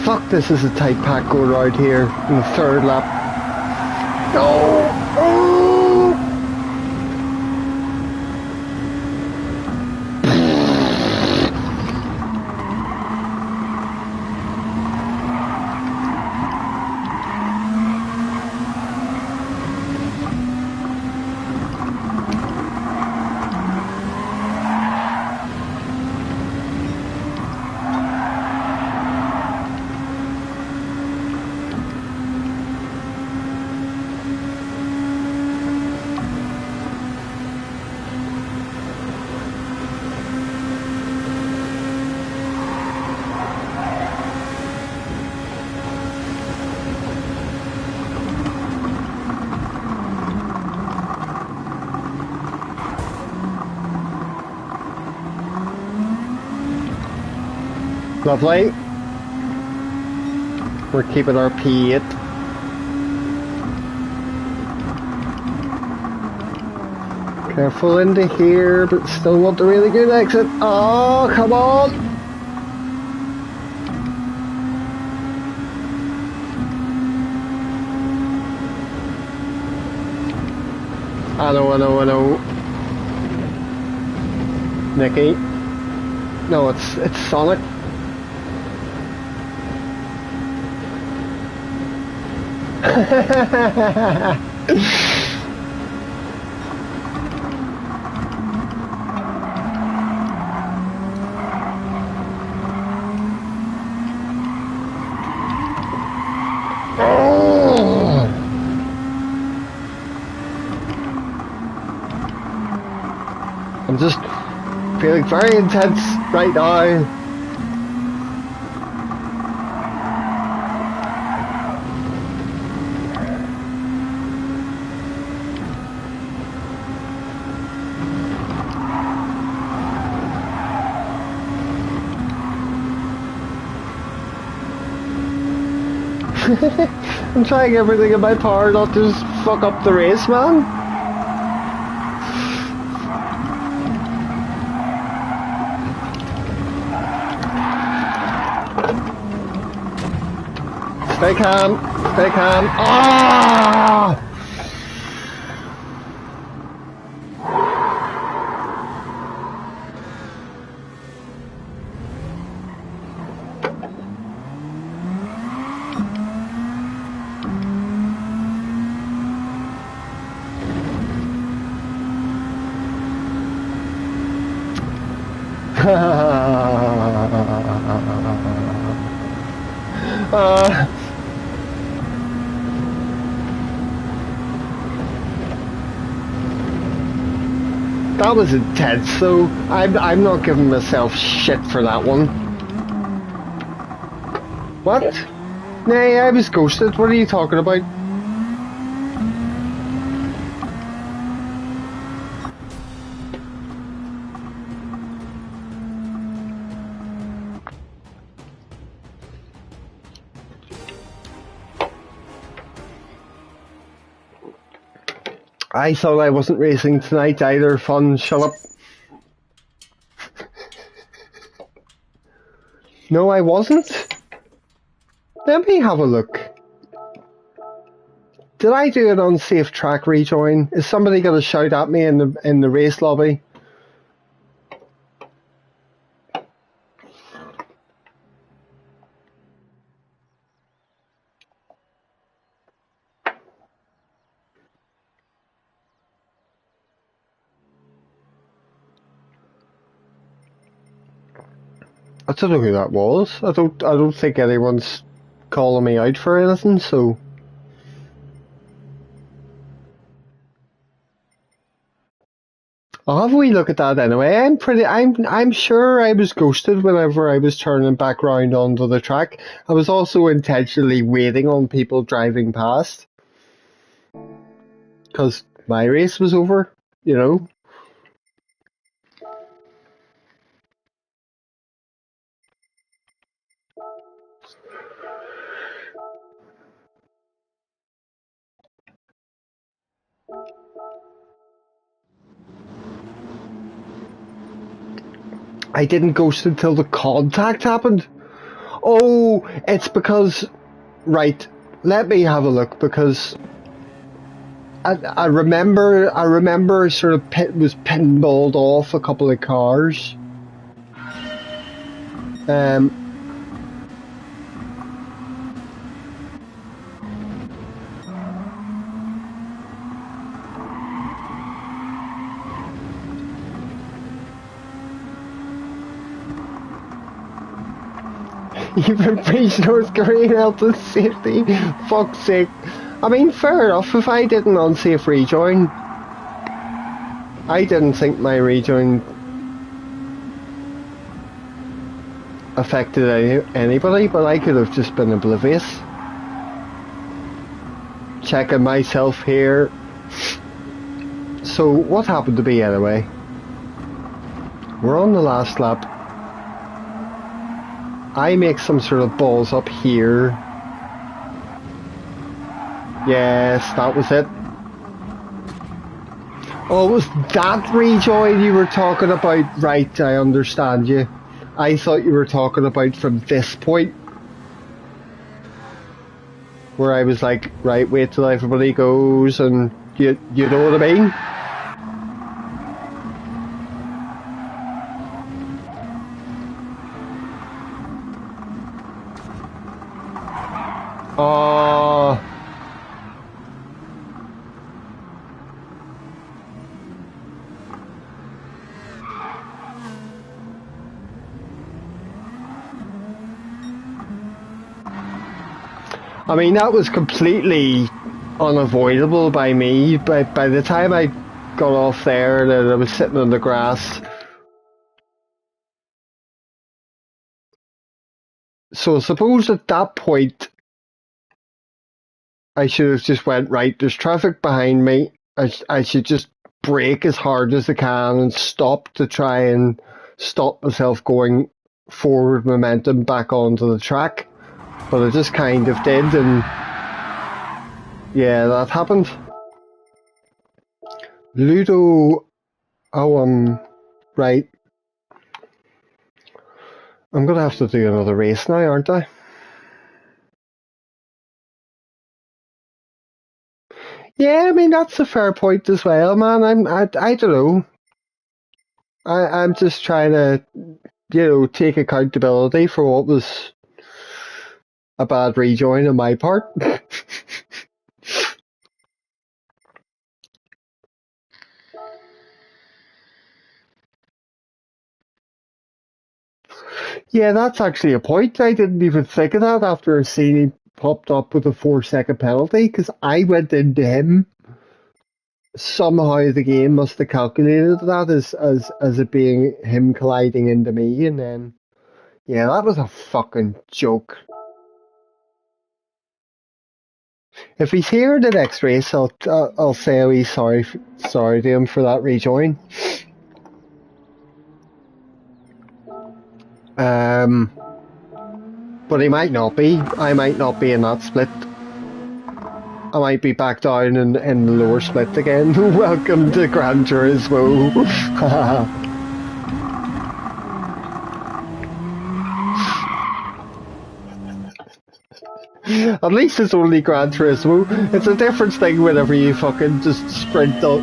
Fuck, this is a tight pack going around here in the third lap. No! Oh! Lovely. We're keeping our P8. Careful into here, but still want a really good exit. Oh, come on! I know. Nicky. No, it's Sonic. I'm just feeling very intense right now. I'm trying everything in my power not to just fuck up the race, man. Stay calm. Stay calm. Ah! That was intense, so I'm not giving myself shit for that one. What? Nay, I was ghosted. What are you talking about? I thought I wasn't racing tonight either. Fun, shut up. No, I wasn't. Let me have a look. Did I do an unsafe track rejoin? Is somebody going to shout at me in the race lobby? I don't know who that was. I don't think anyone's calling me out for anything, so I'll have a wee look at that anyway. I'm sure I was ghosted whenever I was turning back round onto the track. I was also intentionally waiting on people driving past. Because my race was over, you know. I didn't ghost until the contact happened. Oh, it's because... Right, let me have a look, because I remember sort of was pinballed off a couple of cars. Even breach North Korean health and safety. Fuck's sake. I mean, fair enough, if I did an unsafe rejoin, I didn't think my rejoin affected anybody, but I could have just been oblivious. Checking myself here. So, what happened to me anyway? We're on the last lap. I make some sort of balls up here. Yes, that was it. Oh, it was that rejoin you were talking about? Right, I understand you. I thought you were talking about from this point. Where I was like, right, wait till everybody goes, and you know what I mean? I mean, that was completely unavoidable by me. By the time I got off there and I was sitting on the grass. So I suppose at that point, I should have just went, right, there's traffic behind me. I should just brake as hard as I can and stop to try and stop myself going forward momentum back onto the track. But I just kind of did, and yeah, that happened. Ludo, right. I'm gonna have to do another race now, aren't I? Yeah, I mean, that's a fair point as well, man. I don't know. I'm just trying to, take accountability for what was a bad rejoin on my part. Yeah, that's actually a point. I didn't even think of that after seeing he popped up with a 4-second penalty, because I went into him. Somehow the game must have calculated that as it being him colliding into me, and then, yeah, that was a fucking joke. If he's here in the next race, I'll say a wee sorry to him for that rejoin. But he might not be. I might not be in that split. I might be back down in the lower split again. Welcome to Gran Turismo. At least it's only Gran Turismo. It's a different thing whenever you fucking just sprint out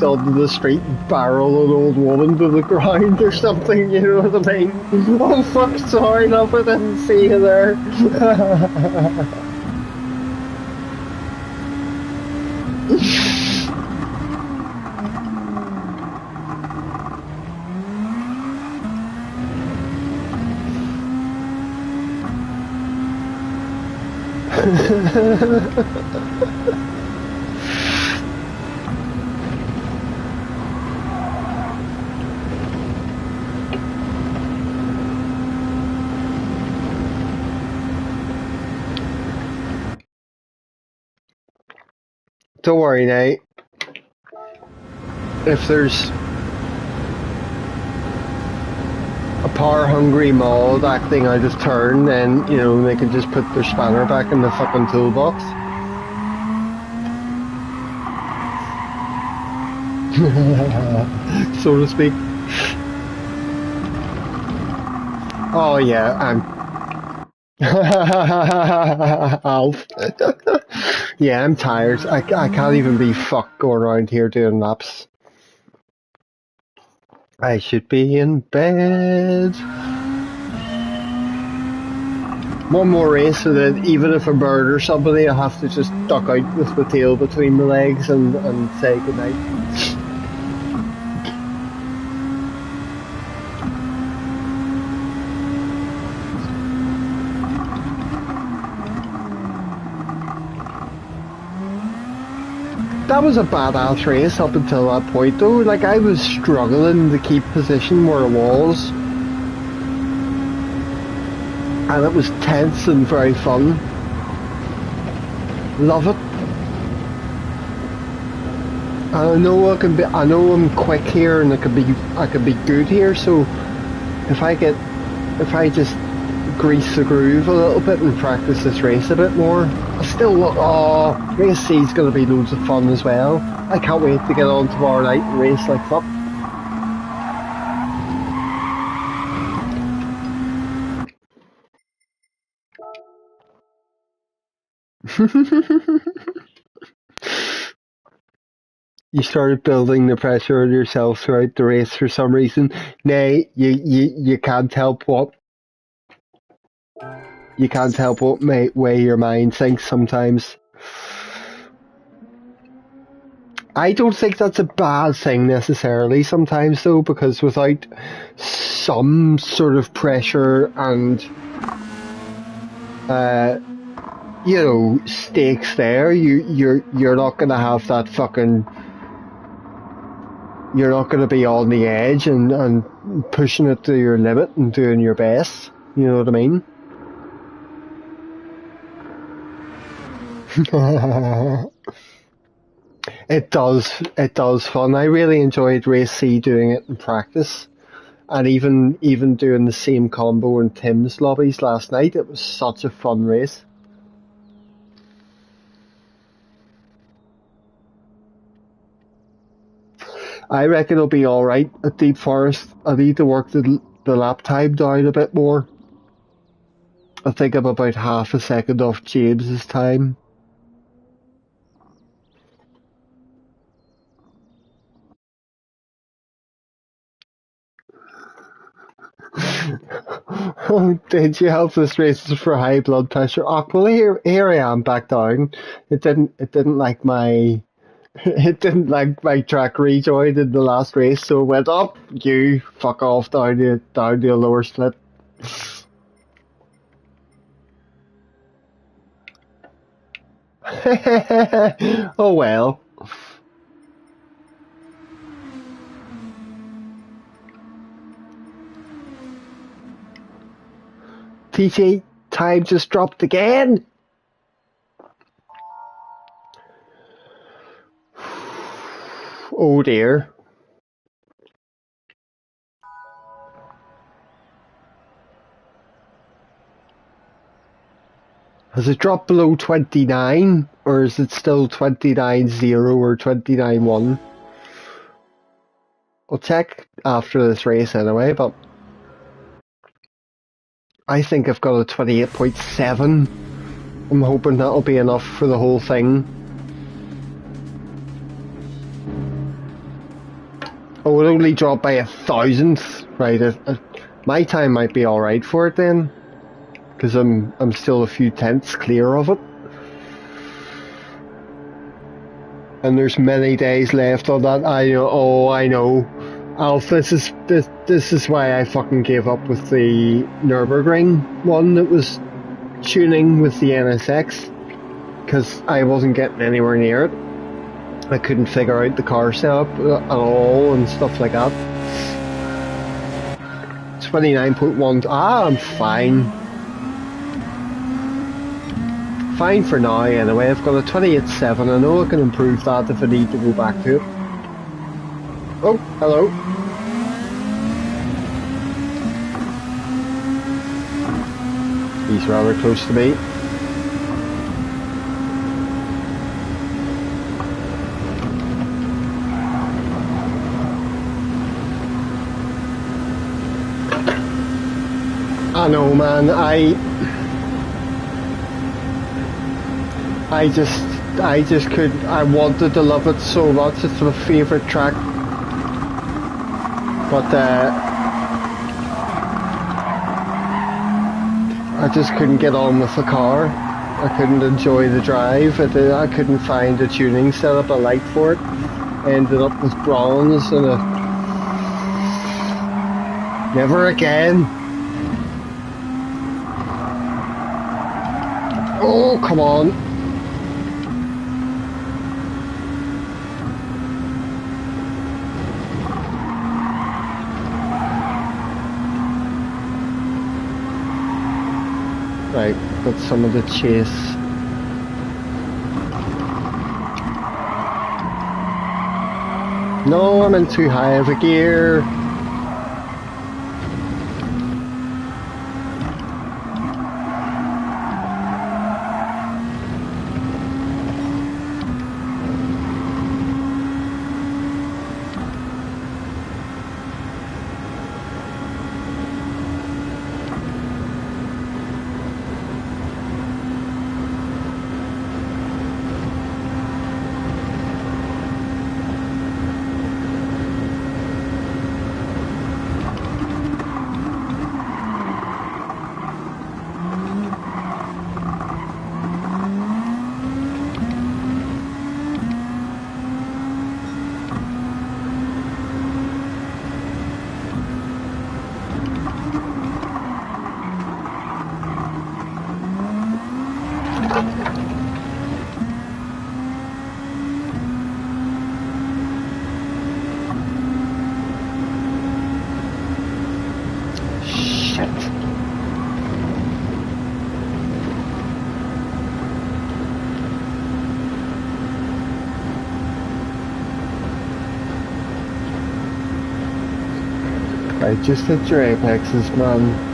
onto the street and barrel an old woman to the ground or something, you know what I mean? Oh fuck, sorry love, I didn't see you there. Don't worry, Nate. If there's a power-hungry mod acting out of turn, then, you know, they can just put their spanner back in the fucking toolbox. So to speak. Oh yeah, Alf. Yeah, I'm tired. I can't even be fucked going around here doing laps. I should be in bed. One more race so that even if I murder somebody, I have to just duck out with my tail between my legs and say goodnight. That was a badass race up until that point though. Like, I was struggling to keep position where I was. And it was tense and very fun. Love it. And I know I'm quick here and I could be good here, so if I just grease the groove a little bit and practice this race a bit more, race C is going to be loads of fun as well. I can't wait to get on tomorrow night and race like fuck. You started building the pressure on yourself throughout the race for some reason. Nay, you can't help what way your mind thinks sometimes. I don't think that's a bad thing necessarily sometimes though, because without some sort of pressure and you know, stakes there, you're not gonna have that fucking, you're not gonna be on the edge and pushing it to your limit and doing your best. You know what I mean? It does fun. I really enjoyed race C doing it in practice. And even doing the same combo in Tim's lobbies last night, it was such a fun race. I reckon it'll be alright at Deep Forest. I need to work the lap time down a bit more. I think I'm about half a second off James's time. Did you help this race for high blood pressure? Oh, well, here I am back down. It didn't like my it didn't like my track rejoin in the last race, so it went up. You fuck off down to a lower split. Oh well. TJ, time just dropped again. Oh dear. Has it dropped below 29, or is it still 29.0 or 29.1? I'll check after this race anyway, but I think I've got a 28.7. I'm hoping that'll be enough for the whole thing. Oh, it only dropped by 1,000th. Right, my time might be alright for it then, because I'm still a few tenths clear of it. And there's many days left on that. I know. Alf, this is why I fucking gave up with the Nürburgring one that was tuning with the NSX, because I wasn't getting anywhere near it. I couldn't figure out the car setup at all and stuff like that. 29.1. I'm fine. Fine for now anyway. I've got a 28.7. I know I can improve that if I need to go back to it. Oh, hello. He's rather close to me. I know, man. I just couldn't. I wanted to love it so much. It's my favourite track. But I just couldn't get on with the car. I couldn't enjoy the drive. I couldn't find a tuning setup I liked for it. Ended up with bronze and never again. Oh, come on. Right, got some of the chase. No, I'm in too high of a gear. Right, just hit your apexes, man.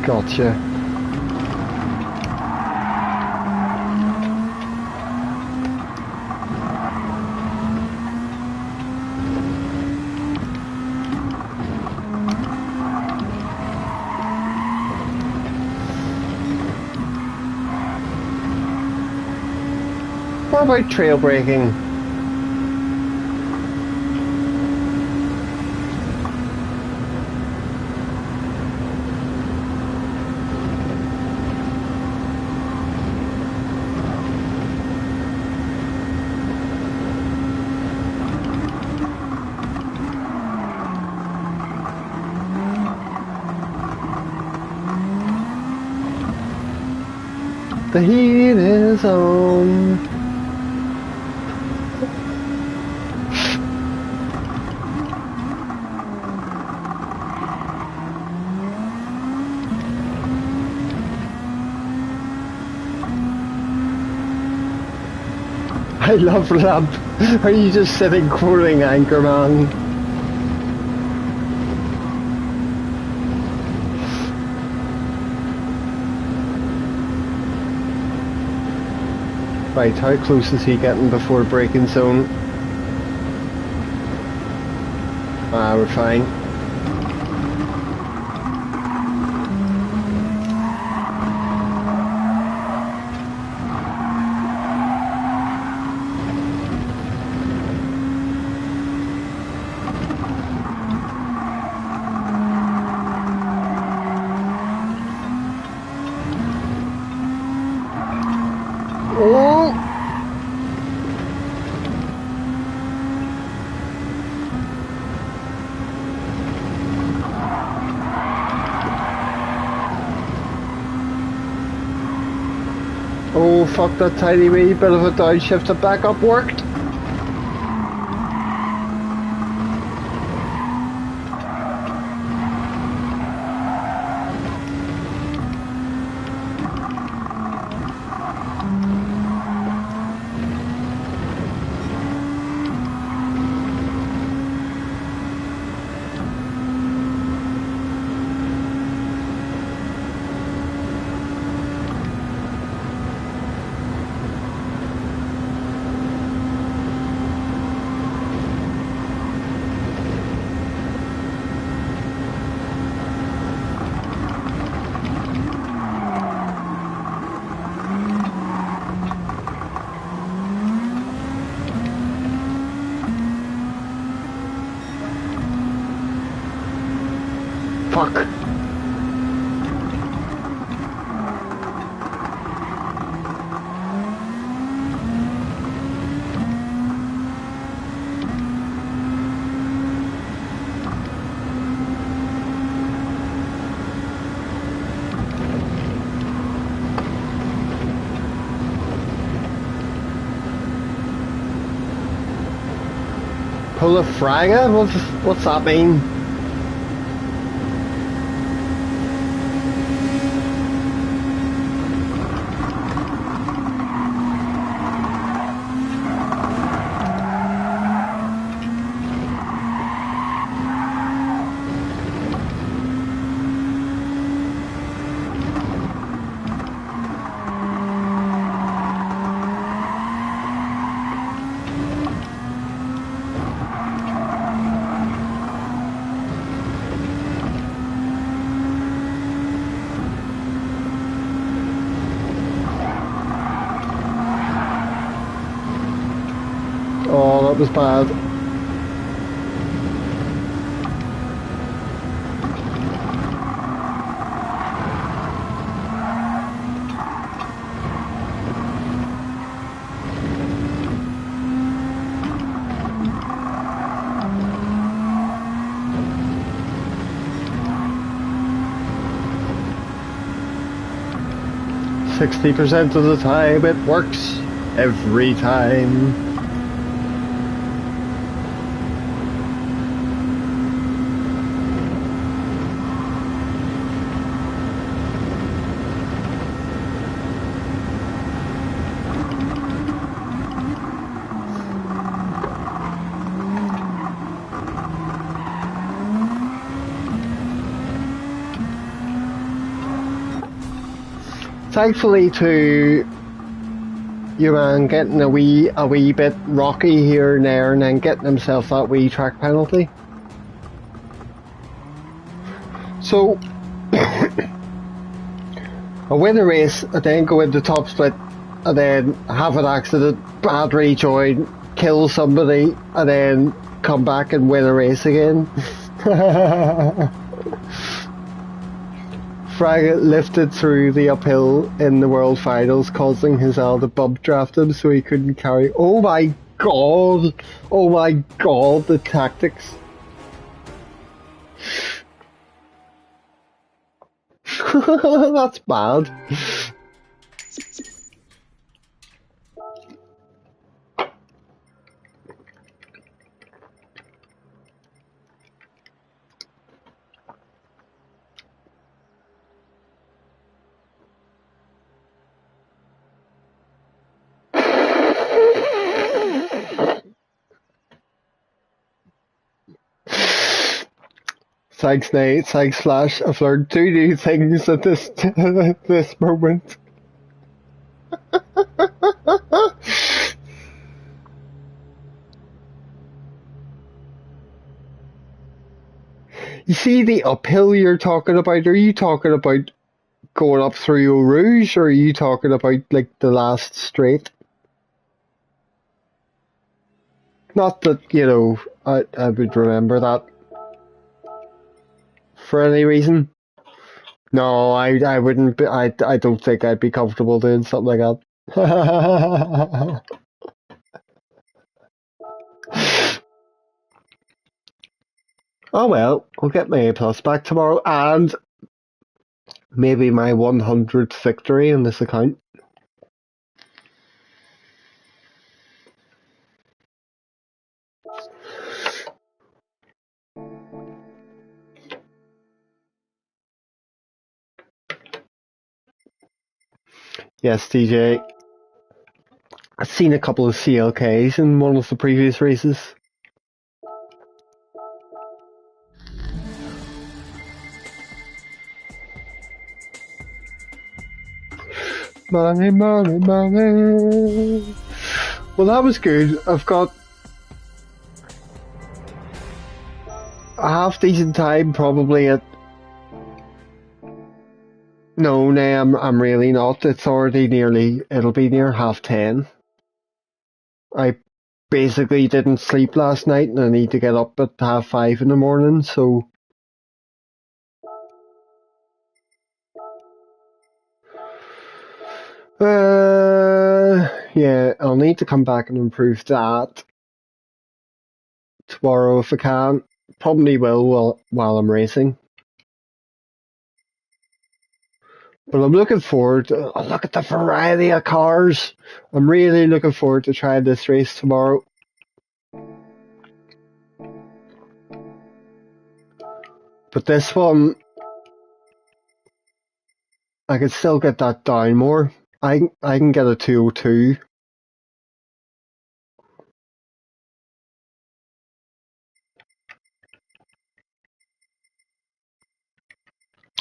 Gotcha. What about trail braking? The heat is on. I love Lamp. Are you just sitting quoting Anchorman? Right, how close is he getting before braking zone? Ah, we're fine. Oh! Oh, fuck, that tiny wee bit of a downshift and back up worked. Fuck. Pull a fragger? What's that mean? Oh, that was bad. %60 of the time it works. Every time. Thankfully to you man getting a wee bit rocky here and there and then getting himself that wee track penalty. So I win a race and then go into top split and then have an accident, bad rejoin, kill somebody and then come back and win a race again. Fraggett lifted through the uphill in the World Finals, causing his L to bump draft him so he couldn't carry. Oh my god! Oh my god, the tactics. That's bad. Thanks, Nate. Thanks, Flash. I've learned 2 new things at this this moment. You see the uphill you're talking about? Are you talking about going up through Eau Rouge, or are you talking about like the last straight? Not that, I would remember that for any reason. No, I wouldn't be, I don't think I'd be comfortable doing something like that. Oh well, I'll get my A plus back tomorrow, and maybe my 100th victory in this account. Yes, DJ. I've seen a couple of CLKs in one of the previous races. Money, money, money. Well, that was good. I've got a half decent time probably at. No, I'm really not. It's already it'll be near 10:30. I basically didn't sleep last night and I need to get up at 5:30 in the morning, so. Yeah, I'll need to come back and improve that tomorrow if I can. Probably will while I'm racing. But I'm looking forward to, look at the variety of cars. I'm really looking forward to trying this race tomorrow. But this one, I can still get that down more. I can get a 202.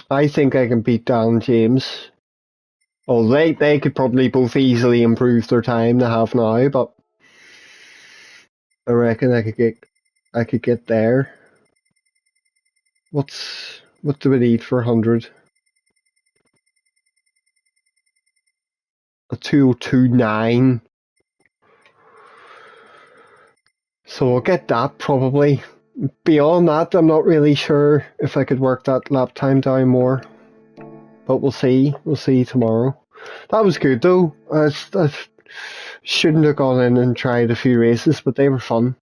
I think I can beat Dan James. Oh, they could probably both easily improve their time they have now, but I reckon I could get there. What do we need for 100? A 202.9. So I'll get that probably. Beyond that, I'm not really sure if I could work that lap time down more. But we'll see. We'll see tomorrow. That was good though. I shouldn't have gone in and tried a few races, but they were fun.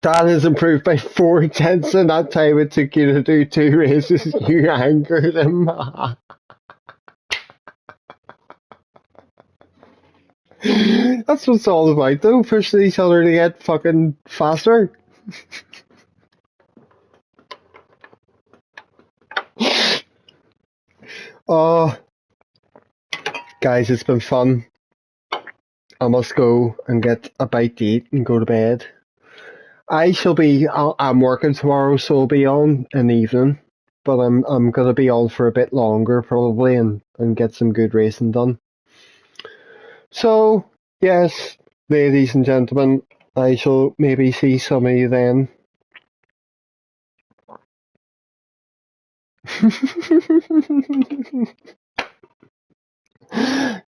That has improved by 4 tenths in that time it took you to do 2 races. You angered him. That's what it's all about though, pushing each other to get fucking faster. Oh, guys, it's been fun. I must go and get a bite to eat and go to bed. I'm working tomorrow, so I'll be on in the evening. But I'm gonna be on for a bit longer probably and get some good racing done. So, yes, ladies and gentlemen, I shall maybe see some of you then.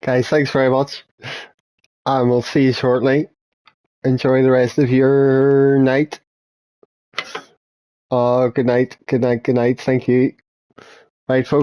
Guys, thanks very much. And we'll see you shortly. Enjoy the rest of your night. Good night. Good night. Good night. Thank you. Right, folks.